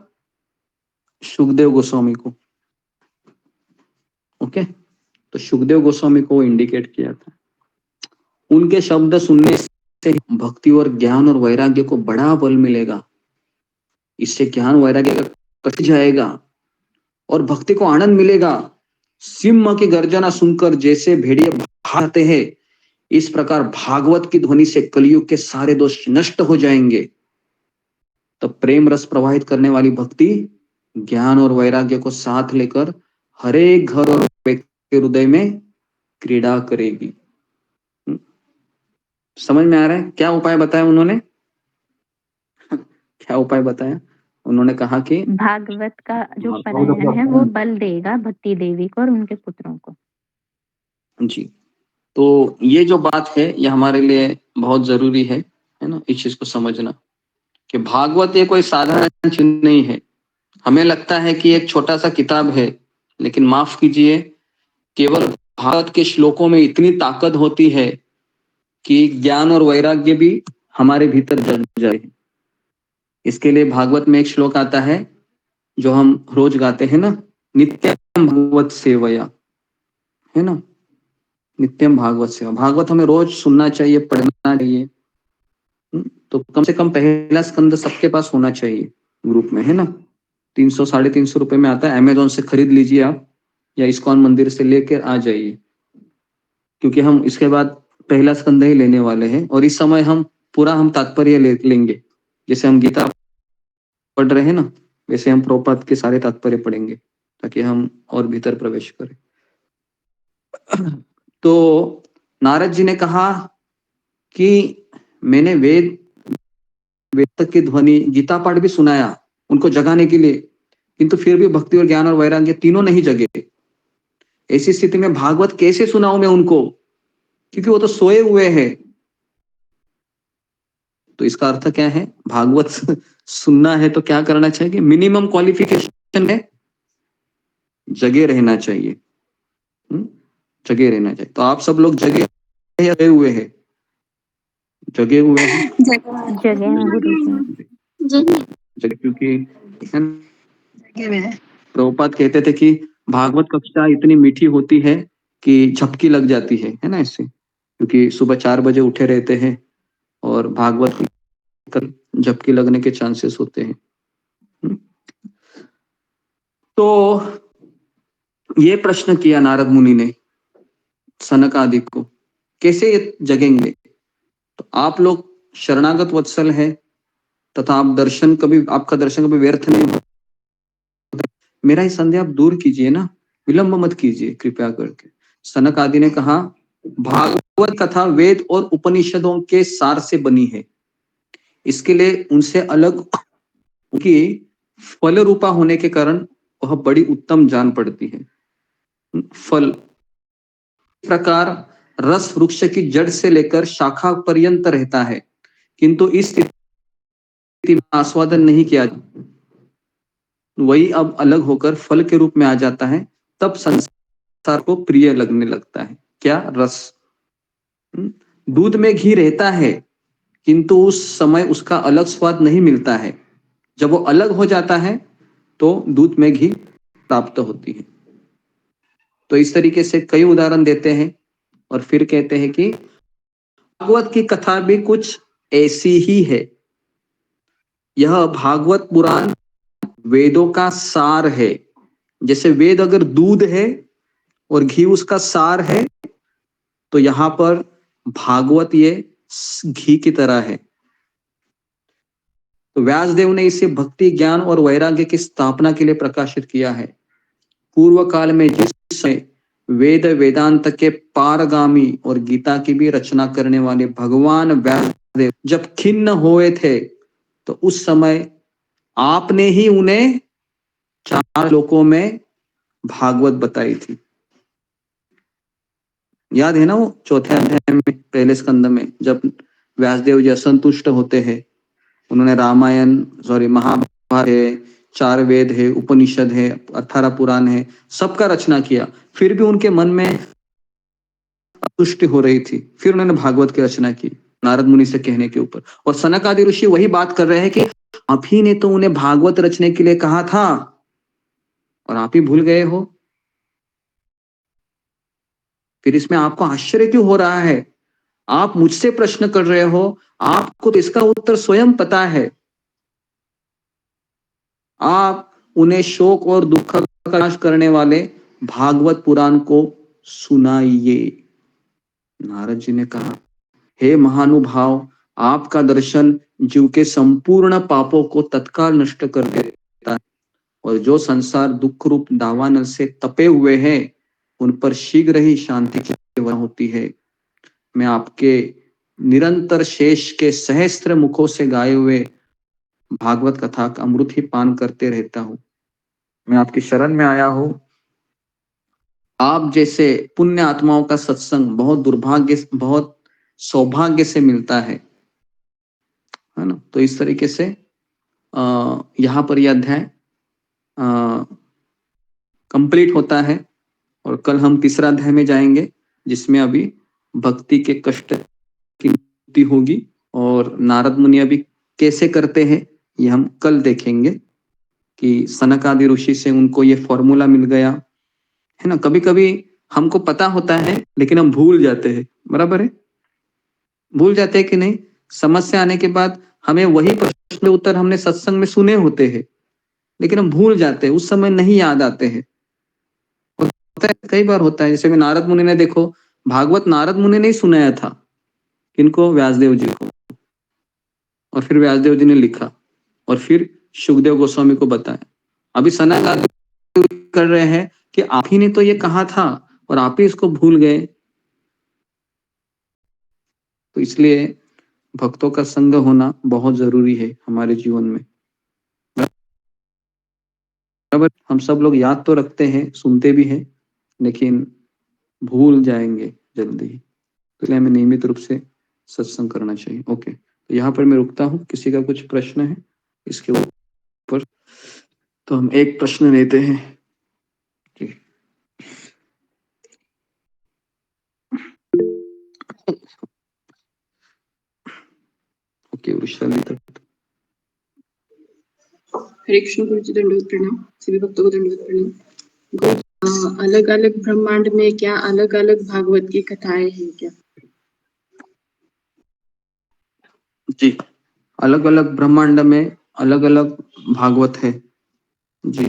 सुखदेव गोस्वामी को। ओके, तो सुखदेव गोस्वामी को इंडिकेट किया था। उनके शब्द सुनने से भक्ति और ज्ञान और वैराग्य को बड़ा बल मिलेगा। इससे ज्ञान वैराग्य कट जाएगा और भक्ति को आनंद मिलेगा। सिंह की गर्जना सुनकर जैसे भेड़िए भागते हैं, इस प्रकार भागवत की ध्वनि से कलयुग के सारे दोष नष्ट हो जाएंगे। तो प्रेम रस प्रवाहित करने वाली भक्ति ज्ञान और वैराग्य को साथ लेकर हर एक घर और व्यक्ति के हृदय में क्रीड़ा करेगी। समझ में आ रहा है क्या उपाय बताया उन्होंने? क्या उपाय बताया उन्होंने? कहा कि भागवत का जो पारायण है वो बल देगा भक्ति देवी को और उनके पुत्रों को। जी, तो ये जो बात है ये हमारे लिए बहुत जरूरी है ना, इस चीज को समझना कि भागवत ये कोई साधारण चीज नहीं है। हमें लगता है कि एक छोटा सा किताब है, लेकिन माफ कीजिए, केवल भागवत के श्लोकों में इतनी ताकत होती है कि ज्ञान और वैराग्य भी हमारे भीतर जग जाए। इसके लिए भागवत में एक श्लोक आता है जो हम रोज गाते हैं ना, नित्यम भागवत सेवया, है ना, नित्यम भागवत सेवा। भागवत हमें रोज सुनना चाहिए, पढ़ना चाहिए। तो कम से कम पहला स्कंद सबके पास होना चाहिए ग्रुप में, है ना। 300-350 रुपए में आता है, अमेजोन से खरीद लीजिए आप, या इस्कॉन मंदिर से लेकर आ जाइए, क्योंकि हम इसके बाद पहला स्कंद ही लेने वाले हैं। और इस समय हम पूरा तात्पर्य लेंगे। जैसे हम गीता पढ़ रहे हैं ना, वैसे हम प्रभुपाद के सारे तात्पर्य पढ़ेंगे ताकि हम और भीतर प्रवेश करें। तो नारद जी ने कहा कि मैंने वेद तक की ध्वनि गीता पाठ भी सुनाया उनको जगाने के लिए, किंतु फिर भी भक्ति और ज्ञान और वैराग्य तीनों नहीं जगे। ऐसी स्थिति में भागवत कैसे सुनाऊं मैं उनको, क्योंकि वो तो सोए हुए हैं। तो इसका अर्थ क्या है? भागवत सुनना है तो क्या करना चाहिए? मिनिमम क्वालिफिकेशन में जगे रहना चाहिए, जगे रहना चाहिए। तो आप सब लोग जगे हुए हैं? जगे हुए हैं? जगे, क्योंकि प्रभुपाद कहते थे कि भागवत कक्षा इतनी मीठी होती है कि झपकी लग जाती है ना, इससे, क्योंकि सुबह 4 बजे उठे रहते हैं और भागवत झपकी लगने के चांसेस होते हैं। तो ये प्रश्न किया नारद मुनि ने सनक आदि को, कैसे ये जगेंगे? तो आप लोग शरणागत वत्सल है तथा आपका दर्शन कभी व्यर्थ नहीं हो। मेरा ही संदेह आप दूर कीजिए ना, विलंब मत कीजिए कृपया करके। सनक आदि ने कहा, भागवत कथा वेद और उपनिषदों के सार से बनी है। इसके लिए उनसे अलग उनकी फल रूपा होने के कारण वह बड़ी उत्तम जान पड़ती है। फल प्रकार रस वृक्ष की जड़ से लेकर शाखा पर्यंत रहता है, किंतु इस स्थिति में आस्वादन नहीं किया, वही अब अलग होकर फल के रूप में आ जाता है, तब संसार को प्रिय लगने लगता है। क्या? रस। दूध में घी रहता है, किंतु उस समय उसका अलग स्वाद नहीं मिलता है। जब वो अलग हो जाता है तो दूध में घी प्राप्त होती है। तो इस तरीके से कई उदाहरण देते हैं और फिर कहते हैं कि भागवत की कथा भी कुछ ऐसी ही है। यह भागवत पुराण वेदों का सार है। जैसे वेद अगर दूध है और घी उसका सार है, तो यहां पर भागवत ये घी की तरह है। तो व्यासदेव ने इसे भक्ति ज्ञान और वैराग्य की स्थापना के लिए प्रकाशित किया है। पूर्व काल में जिस समय वेद वेदांत के पारगामी और गीता की भी रचना करने वाले भगवान व्यासदेव जब खिन्न हुए थे, तो उस समय आपने ही उन्हें 4 लोकों में भागवत बताई थी। याद है ना वो 4थे अध्याय में, पहले स्कंद में, जब व्यासदेव जी असंतुष्ट होते हैं। उन्होंने महाभारत है, 4 वेद है, उपनिषद है, 18 पुराण है, सबका रचना किया, फिर भी उनके मन में असंतुष्टि हो रही थी। फिर उन्होंने भागवत की रचना की नारद मुनि से कहने के ऊपर। और सनक आदि ऋषि वही बात कर रहे हैं कि आप ही ने तो उन्हें भागवत रचने के लिए कहा था और आप ही भूल गए हो। फिर इसमें आपको आश्चर्य क्यों हो रहा है? आप मुझसे प्रश्न कर रहे हो, आपको तो इसका उत्तर स्वयं पता है। आप उन्हें शोक और दुख का नाश करने वाले भागवत पुराण को सुनाइए। नारद जी ने कहा, हे महानुभाव, आपका दर्शन जीव के संपूर्ण पापों को तत्काल नष्ट कर देता है और जो संसार दुख रूप दावानल से तपे हुए हैं उन पर शीघ्र ही शांति की होती है। मैं आपके निरंतर शेष के सहस्त्र मुखों से गाए हुए भागवत कथा का अमृत ही पान करते रहता हूं। मैं आपकी शरण में आया हूं। आप जैसे पुण्य आत्माओं का सत्संग बहुत सौभाग्य से मिलता है ना। तो इस तरीके से यहाँ पर यह अध्याय कंप्लीट होता है और कल हम तीसरा अध्याय में जाएंगे जिसमें अभी भक्ति के कष्ट की मुक्ति होगी और नारद मुनि अभी कैसे करते हैं ये हम कल देखेंगे कि सनक आदि ऋषि से उनको ये फॉर्मूला मिल गया है ना। कभी कभी हमको पता होता है लेकिन हम भूल जाते हैं, बराबर है, भूल जाते हैं कि नहीं। समस्या आने के बाद हमें वही प्रश्न उत्तर हमने सत्संग में सुने होते हैं लेकिन हम भूल जाते हैं, उस समय नहीं याद आते हैं। होता है, कई बार होता है। जैसे नारद मुनि ने देखो, भागवत नारद मुनि ने ही सुनाया था, किनको? व्यासदेव जी को। और फिर व्यासदेव जी ने लिखा और फिर सुखदेव गोस्वामी को बताया। अभी सनक आदि कर रहे हैं कि आप ही ने तो ये कहा था और आप ही इसको भूल गए। तो इसलिए भक्तों का संग होना बहुत जरूरी है हमारे जीवन में। बराबर, हम सब लोग याद तो रखते हैं, सुनते भी हैं, लेकिन भूल जाएंगे जल्दी। तो इसलिए हमें नियमित रूप से सत्संग करना चाहिए। ओके, तो यहाँ पर मैं रुकता हूँ। किसी का कुछ प्रश्न है इसके ऊपर? तो हम एक प्रश्न लेते हैं। ओके, वृषाली तक। हरे कृष्ण गुरु जी, दंडवत प्रणाम। सभी भक्तों को दंडवत प्रणाम। अलग अलग ब्रह्मांड में क्या अलग अलग भागवत की कथाएं हैं क्या? जी, अलग अलग ब्रह्मांड में अलग अलग भागवत है जी,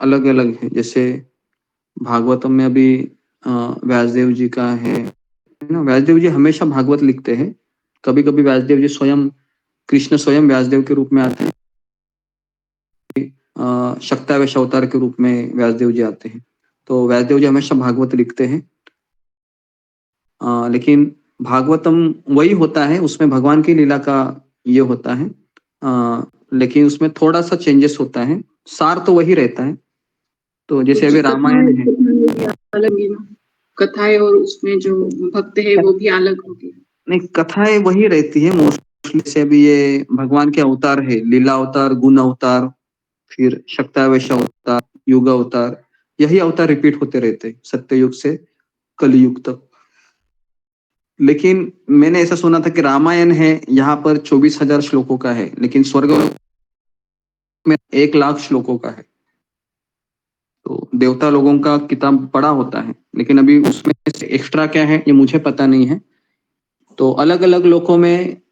अलग अलग है। जैसे भागवतम में अभी व्यासदेव जी का है ना। व्यासदेव जी हमेशा भागवत लिखते हैं। कभी कभी व्यासदेव जी स्वयं, कृष्ण स्वयं व्यासदेव के रूप में आते हैं, शक्तावेश अवतार के रूप में व्यासदेव जी आते हैं। तो व्यासदेव जी हमेशा भागवत लिखते हैं। लेकिन भागवतम वही होता है, उसमें भगवान की लीला का ये होता है, लेकिन उसमें थोड़ा सा चेंजेस होता है, सार तो वही रहता है। तो जैसे अभी रामायण है, अलग है ना कथाएं, और उसमें जो भक्त है वो भी अलग होगी। नहीं, कथाएं वही रहती है मोस्टली। से अभी ये भगवान के अवतार है, लीला अवतार, गुण अवतार, फिर शक्तावेश अवतार, युग अवतार, यही अवतार रिपीट होते रहते हैं सत्ययुग से कलयुग तक। लेकिन मैंने ऐसा सुना था कि रामायण है यहाँ पर 24,000 श्लोकों का है, लेकिन स्वर्ग में 1,00,000 श्लोकों का है। तो देवता लोगों का किताब बड़ा होता है, लेकिन अभी उसमें से एक्स्ट्रा क्या है ये मुझे पता नहीं है। तो अलग अलग लोकों में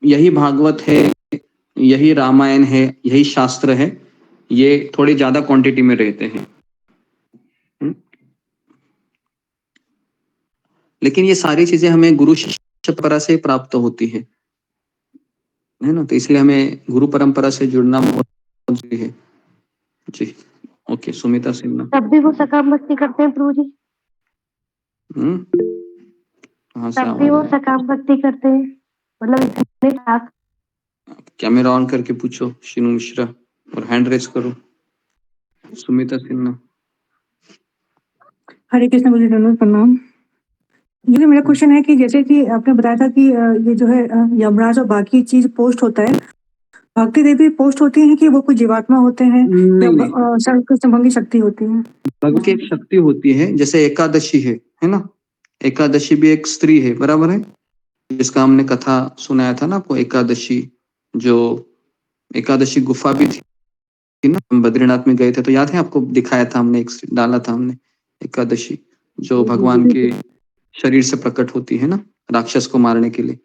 यही भागवत है, यही रामायण है, यही शास्त्र है, ये थोड़ी ज्यादा क्वांटिटी में रहते हैं। लेकिन ये सारी चीजें हमें गुरु शिष्य परंपरा से प्राप्त होती है ना। तो इसलिए हमें गुरु परंपरा से जुड़ना बहुत जरूरी है जी। ओके, सुमिता सिन्हा। तब भी वो सकाम भक्ति करते हैं प्रभु जी? कहाँ से तब भी वो सकाम भक्ति करते हैं, मतलब इतने खास? कैमरा ऑन करके पूछो शीनू मिश्रा और हैंड रेस करो सुमिता सिन्हा। हरे कृष्ण गुरु जी, दंडवत प्रणाम। ये मेरा क्वेश्चन है कि जैसे कि आपने बताया था कि ये जो है यमराज और बाकी चीज पोस्ट होता है, भक्ति देवी पोस्ट होती है कि वो कोई जीवात्मा होते हैं या नहीं नहीं, संभंगी शक्ति होती है? भगवान की एक शक्ति होती है, जैसे एकादशी है ना। एकादशी भी एक स्त्री है, बराबर है, जिसका हमने कथा सुनाया था ना आपको। एकादशी, जो एकादशी गुफा भी थी ना, हम बद्रीनाथ में गए थे तो याद है आपको, दिखाया था हमने, एक डाला था हमने एकादशी, जो भगवान के शरीर से प्रकट होती है ना, राक्षस को मारने के लिए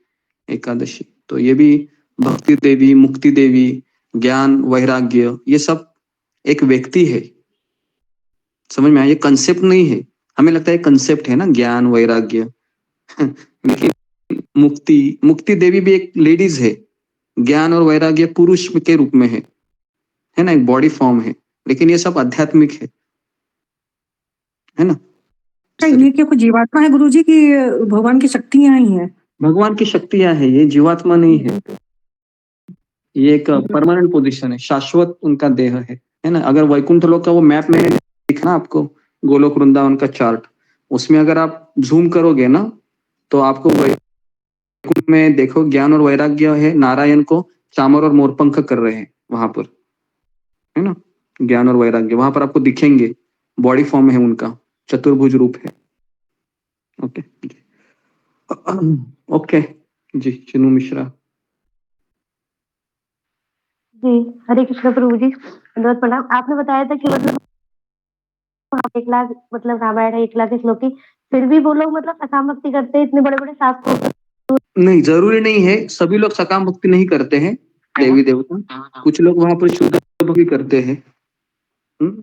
एकादशी। तो ये भी भक्ति देवी, मुक्ति देवी, ज्ञान, वैराग्य, ये सब एक व्यक्ति है। समझ में आया? ये कंसेप्ट नहीं है। हमें लगता है कंसेप्ट है ना, ज्ञान वैराग्य लेकिन मुक्ति देवी भी एक लेडीज है, ज्ञान और वैराग्य पुरुष के रूप में है ना, एक बॉडी फॉर्म है, लेकिन ये सब आध्यात्मिक है ना। ये क्या कोई जीवात्मा है गुरुजी की भगवान की शक्तियां ही है? भगवान की शक्तियां है, ये जीवात्मा नहीं है। ये एक परमानेंट पोजीशन है, शाश्वत उनका देह है ना। अगर वैकुंठ लोक का वो मैप में दिखा आपको, गोलोक वृंदावन का चार्ट, उसमें अगर आप जूम करोगे ना तो आपको वैकुंठ में देखो, ज्ञान और वैराग्य है, नारायण को चामर और मोरपंख कर रहे हैं वहां पर, है ना। ज्ञान और वैराग्य वहां पर आपको दिखेंगे, बॉडी फॉर्म है उनका, चतुर्भुज रूप है। ओके ओके जी, चिनू मिश्रा। जी, हरे कृष्ण प्रभु जी, दंडवत प्रणाम। आपने बताया था कि मतलब 1,00,000 मतलब रामायण है 1,00,000 श्लोक की, फिर भी वो लोग मतलब सकाम भक्ति करते हैं इतने बड़े-बड़े शास्त्रों। नहीं, जरूरी नहीं है, सभी लोग सकाम भक्ति नहीं करते हैं, देवी देवता, कुछ लोग वहां पर शुद्ध भक्ति करते हैं।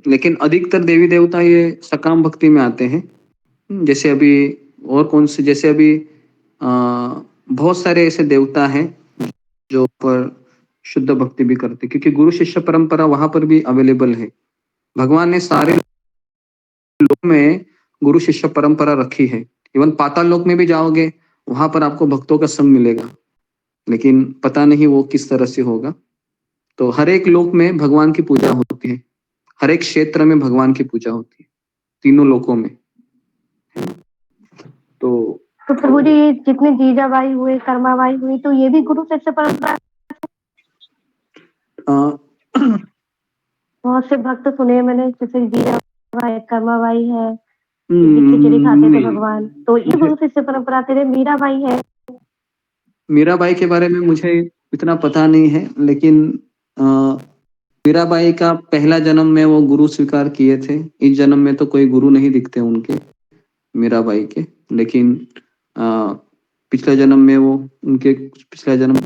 लेकिन अधिकतर देवी देवता ये सकाम भक्ति में आते हैं। जैसे अभी और कौन से, जैसे अभी बहुत सारे ऐसे देवता हैं जो पर शुद्ध भक्ति भी करते, क्योंकि गुरु शिष्य परंपरा वहां पर भी अवेलेबल है। भगवान ने सारे लोक में गुरु शिष्य परंपरा रखी है। इवन पाताल लोक में भी जाओगे, वहां पर आपको भक्तों का संग मिलेगा, लेकिन पता नहीं वो किस तरह से होगा। तो हर एक लोक में भगवान की पूजा होती है, हर एक क्षेत्र में भगवान की पूजा होती है, तीनों लोकों में। तो प्रभु जी, जितने जीजाबाई हुए, कर्माबाई हुई, तो ये भी गुरु शिष्य परंपरा? बहुत से भक्त सुने मैंने, जैसे जीजाबाई, कर्माबाई है, खिचड़ी खाते थे भगवान, तो ये गुरु शिष्य परंपरा थे। मीराबाई है। मीराबाई के बारे में मुझे इतना पता नहीं है, लेकिन मीराबाई का पहला जन्म में वो गुरु स्वीकार किए थे। इस जन्म में तो कोई गुरु नहीं दिखते उनके, मीराबाई के, लेकिन पिछले जन्म में वो, उनके पिछला जन्म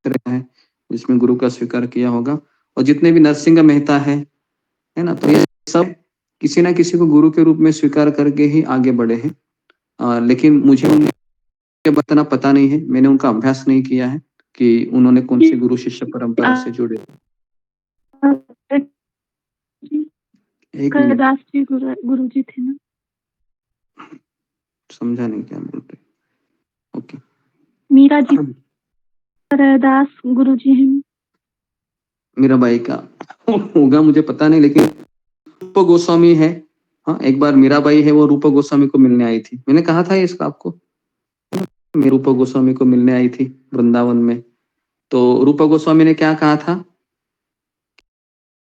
रहा है जिसमें गुरु का स्वीकार किया होगा। और जितने भी नरसिंह मेहता है ना, तो ये सब किसी ना किसी को गुरु के रूप में स्वीकार करके ही आगे बढ़े हैं। लेकिन मुझे उनके इतना पता नहीं है, मैंने उनका अभ्यास नहीं किया है कि उन्होंने कौन सी गुरु शिष्य परंपरा से जुड़े। एक मिनट, दास जी गुरु जी थे ना? समझा नहीं क्या बोलते। ओके, मीरा जी दास गुरु जी हैं। मीराबाई का होगा, मुझे पता नहीं, लेकिन रूप गोस्वामी है। हाँ, एक बार मीराबाई है, वो रूप गोस्वामी को मिलने आई थी। मैंने कहा था इसका आपको, मैं रूप गोस्वामी को मिलने आई थी वृंदावन में। तो रूप गोस्वामी ने क्या कहा था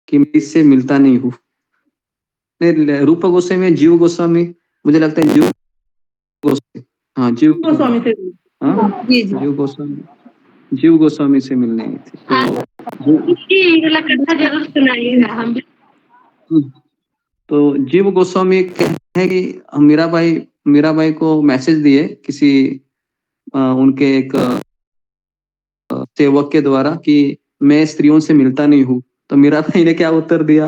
कि मैं इससे मिलता नहीं हूँ। रूप गोस्वामी, जीव गोस्वामी, मुझे लगता है जीव गोस्वामी, हाँ जीव गोस्वामी से, हाँ जीव गोस्वामी, जीव गोस्वामी से मिलने आई थी। जरूर सुनाइएगा हम। तो जीव गोस्वामी कहते हैं कि मीराबाई को मैसेज दिए किसी उनके एक सेवक के द्वारा कि मैं स्त्रियों से मिलता नहीं हूँ। तो मीराबाई ने क्या उत्तर दिया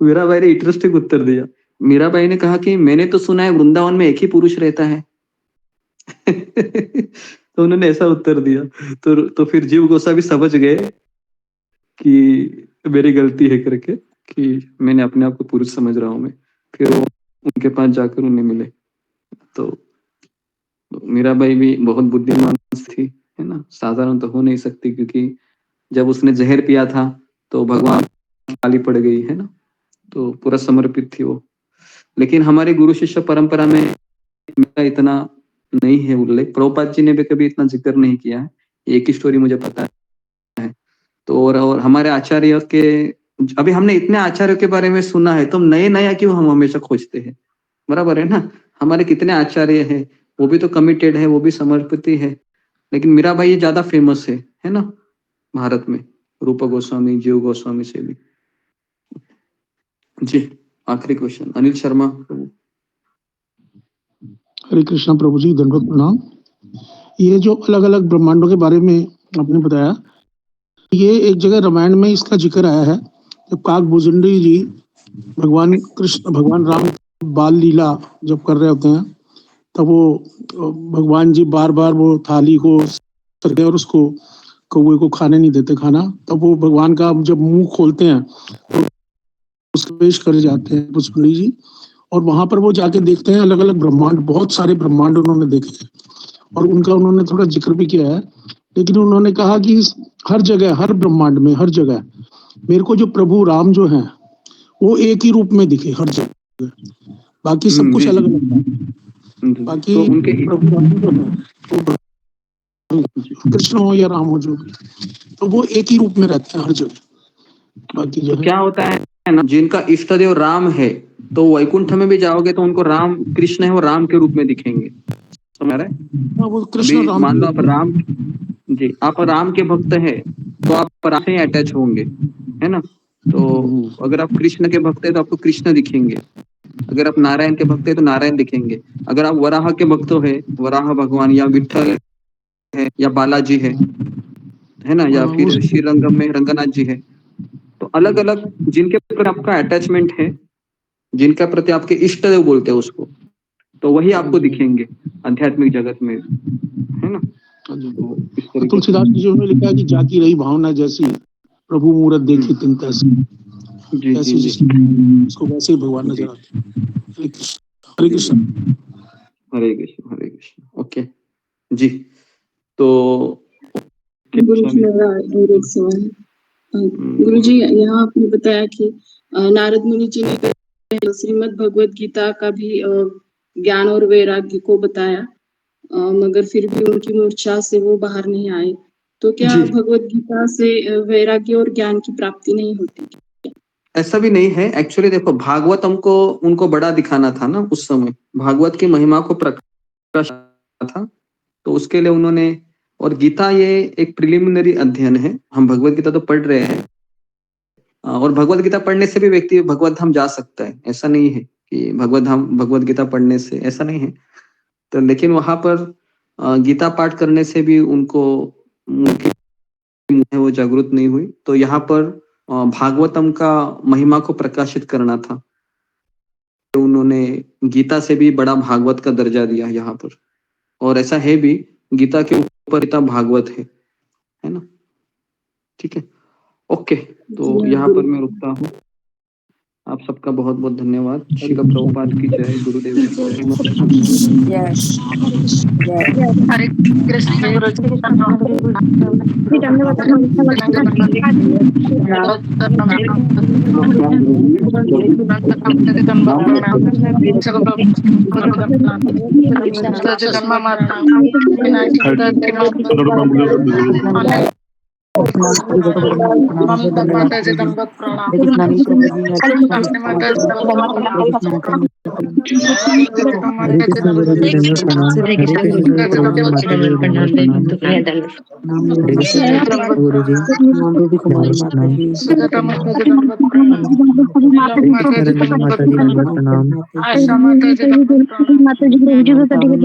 मीराबाई ने इंटरेस्टिंग उत्तर दिया। मीराबाई ने कहा कि मैंने तो सुना है वृंदावन में एक ही पुरुष रहता है तो उन्होंने ऐसा उत्तर दिया। तो फिर जीव गोस्वामी समझ गए कि मेरी गलती है करके, कि मैंने अपने आप को पुरुष समझ रहा हूं मैं। फिर वो उनके पास जाकर उन्हें मिले। तो मीराबाई भी बहुत बुद्धिमान थी, है ना, साधारण तो हो नहीं सकती, क्योंकि जब उसने जहर पिया था तो भगवान काली पड़ गई, है ना, तो पूरा समर्पित थी वो। लेकिन हमारी गुरु शिष्य परंपरा में मेरा इतना नहीं है उल्लेख, प्रभुपाद जी ने भी कभी इतना जिक्र नहीं किया है, एक ही स्टोरी मुझे पता है। तो और हमारे आचार्य के, अभी हमने इतने आचार्यों के बारे में सुना है, तो नए नया क्यों हम हमेशा खोजते हैं, बराबर है ना। हमारे कितने आचार्य हैं, वो भी तो कमिटेड है, वो भी समर्पित है, लेकिन मीरा भाई ये ज्यादा फेमस है ना भारत में, रूप गोस्वामी, जीव गोस्वामी से भी। जी आखिरी क्वेश्चन अनिल शर्मा। हरे कृष्णा प्रभु जी, दंडवत प्रणाम। ये जो अलग अलग ब्रह्मांडों के बारे में आपने बताया, ये एक जगह रामायण में इसका जिक्र आया है, जब काक भुजंडी जी भगवान कृष्ण, भगवान राम बाल लीला जब कर रहे होते हैं, तब वो भगवान जी बार बार वो थाली को करके और उसको कौवे को खाने नहीं देते खाना, तब वो भगवान का जब मुंह खोलते हैं तो उसको पेश कर जाते हैं भुजंडी जी, और वहां पर वो जाके देखते हैं अलग अलग ब्रह्मांड, बहुत सारे ब्रह्मांड उन्होंने देखे हैं, और उनका उन्होंने थोड़ा जिक्र भी किया है। लेकिन उन्होंने कहा कि हर जगह, हर ब्रह्मांड में, हर जगह मेरे को जो प्रभु राम जो है वो एक ही रूप में दिखे हर जगह, बाकी सब कुछ अलग अलग है। बाकी तो उनके प्रभु राम जो है, वो कृष्ण हो या राम हो जो भी, तो वो एक ही रूप में रहते हैं हर जगह। बाकी जो तो क्या होता है ना, जिनका इष्ट देव राम है, तो वैकुंठ में भी जाओगे तो उनको राम, कृष्ण है वो राम के रूप में दिखेंगे, समझ रहे हैं? वो अभी कृष्ण राम मान लो आप राम, जी आप राम के भक्त हैं, तो आप राम से अटैच होंगे, है ना। तो अगर आप कृष्ण के भक्त हैं तो आपको कृष्ण दिखेंगे, अगर आप नारायण के भक्त हैं तो नारायण दिखेंगे, अगर आप वराह के भक्त हो है, वराह भगवान या विठ्ठल है या बालाजी है ना, या फिर श्रीरंगम में रंगनाथ जी है, तो अलग अलग जिनके प्रति आपका अटैचमेंट है, जिनका प्रति आपके इष्ट देव बोलते हैं उसको, तो वही आपको दिखेंगे आध्यात्मिक जगत में, है ना। तो इस तरीके तुलसीदास जी ने लिखा है कि जाकी रही भावना जैसी, प्रभु मूरत देखी तिन तैसी, जी ऐसी जी जिसकी उसको वैसे ही भगवान नजर आते हैं। हरे कृष्ण, हरे कृष्ण, हरे कृष्ण, हरे कृष्ण। ओके जी, तो गुरु जी मेरा और एक सवाल है। गुरु जी यहाँ आपने बताया कि नारद मुनि जी ने श्रीमद् भगवत गीता का भी ज्ञान और वैराग्य को बताया, मगर फिर भी उनकी मूर्छा से वो बाहर नहीं आए, तो क्या भगवत गीता से वैराग्य और ज्ञान की प्राप्ति नहीं होती? ऐसा भी नहीं है एक्चुअली। देखो भागवत हमको उनको बड़ा दिखाना था ना उस समय, भागवत की महिमा को प्रकाश था, तो उसके लिए उन्होंने, और गीता ये एक प्रिलिमिनरी अध्ययन है, हम भगवत गीता तो पढ़ रहे हैं, और भगवत गीता पढ़ने से भी व्यक्ति भगवत धाम जा सकता है, ऐसा नहीं है कि भगवत धाम भगवत गीता पढ़ने से, ऐसा नहीं है। तो लेकिन वहां पर गीता पाठ करने से भी उनको वो जागृत नहीं हुई, तो यहाँ पर भागवतम का महिमा को प्रकाशित करना था, तो उन्होंने गीता से भी बड़ा भागवत का दर्जा दिया यहाँ पर, और ऐसा है भी, गीता के ऊपर गीता भागवत है ना। ठीक है, ओके, तो यहाँ पर मैं रुकता हूँ। आप सबका बहुत बहुत धन्यवाद। शिला प्रभुपाद की जय, गुरुदेव की जय। हरे कृष्ण गुरु जी। हरे कृष्ण गुरु जी, दंडवत प्रणाम। हरे कृष्ण गुरु जी, माता जी दंडवत प्रणाम। हरे कृष्ण गुरु जी, दंडवत प्रणाम। हरे कृष्ण रंजना माता जी, दंडवत प्रणाम।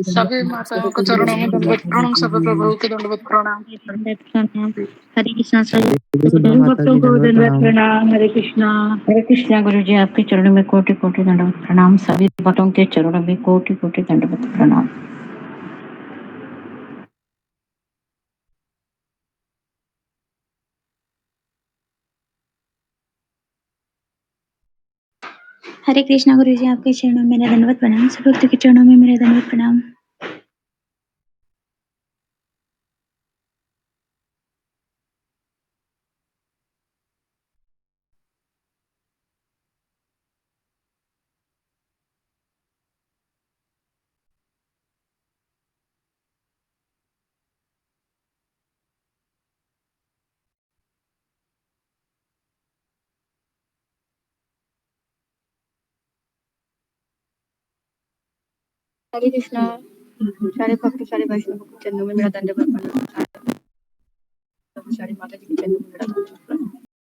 सभी माताओं को चरणों में दंडवत प्रणाम, सभी प्रभु के दंडवत प्रणाम। हरे कृष्णा, सभी भक्तों को दंडवत प्रणाम। हरे कृष्णा गुरु जी, आपके चरणों में कोटि कोटि दंडवत प्रणाम, सभी भक्तों के चरणों में कोटि कोटि दंडवत प्रणाम। हरे कृष्णा गुरु जी, आपके चरणों में मेरा दंडवत प्रणाम, सभी भक्तों के चरणों में मेरा दंडवत प्रणाम। हरे कृष्णा। सारे भक्त सारे वैष्णव के चरणों में मेरा दंडवत प्रणाम। सारे माता जी के चरणों में मेरा दंडवत।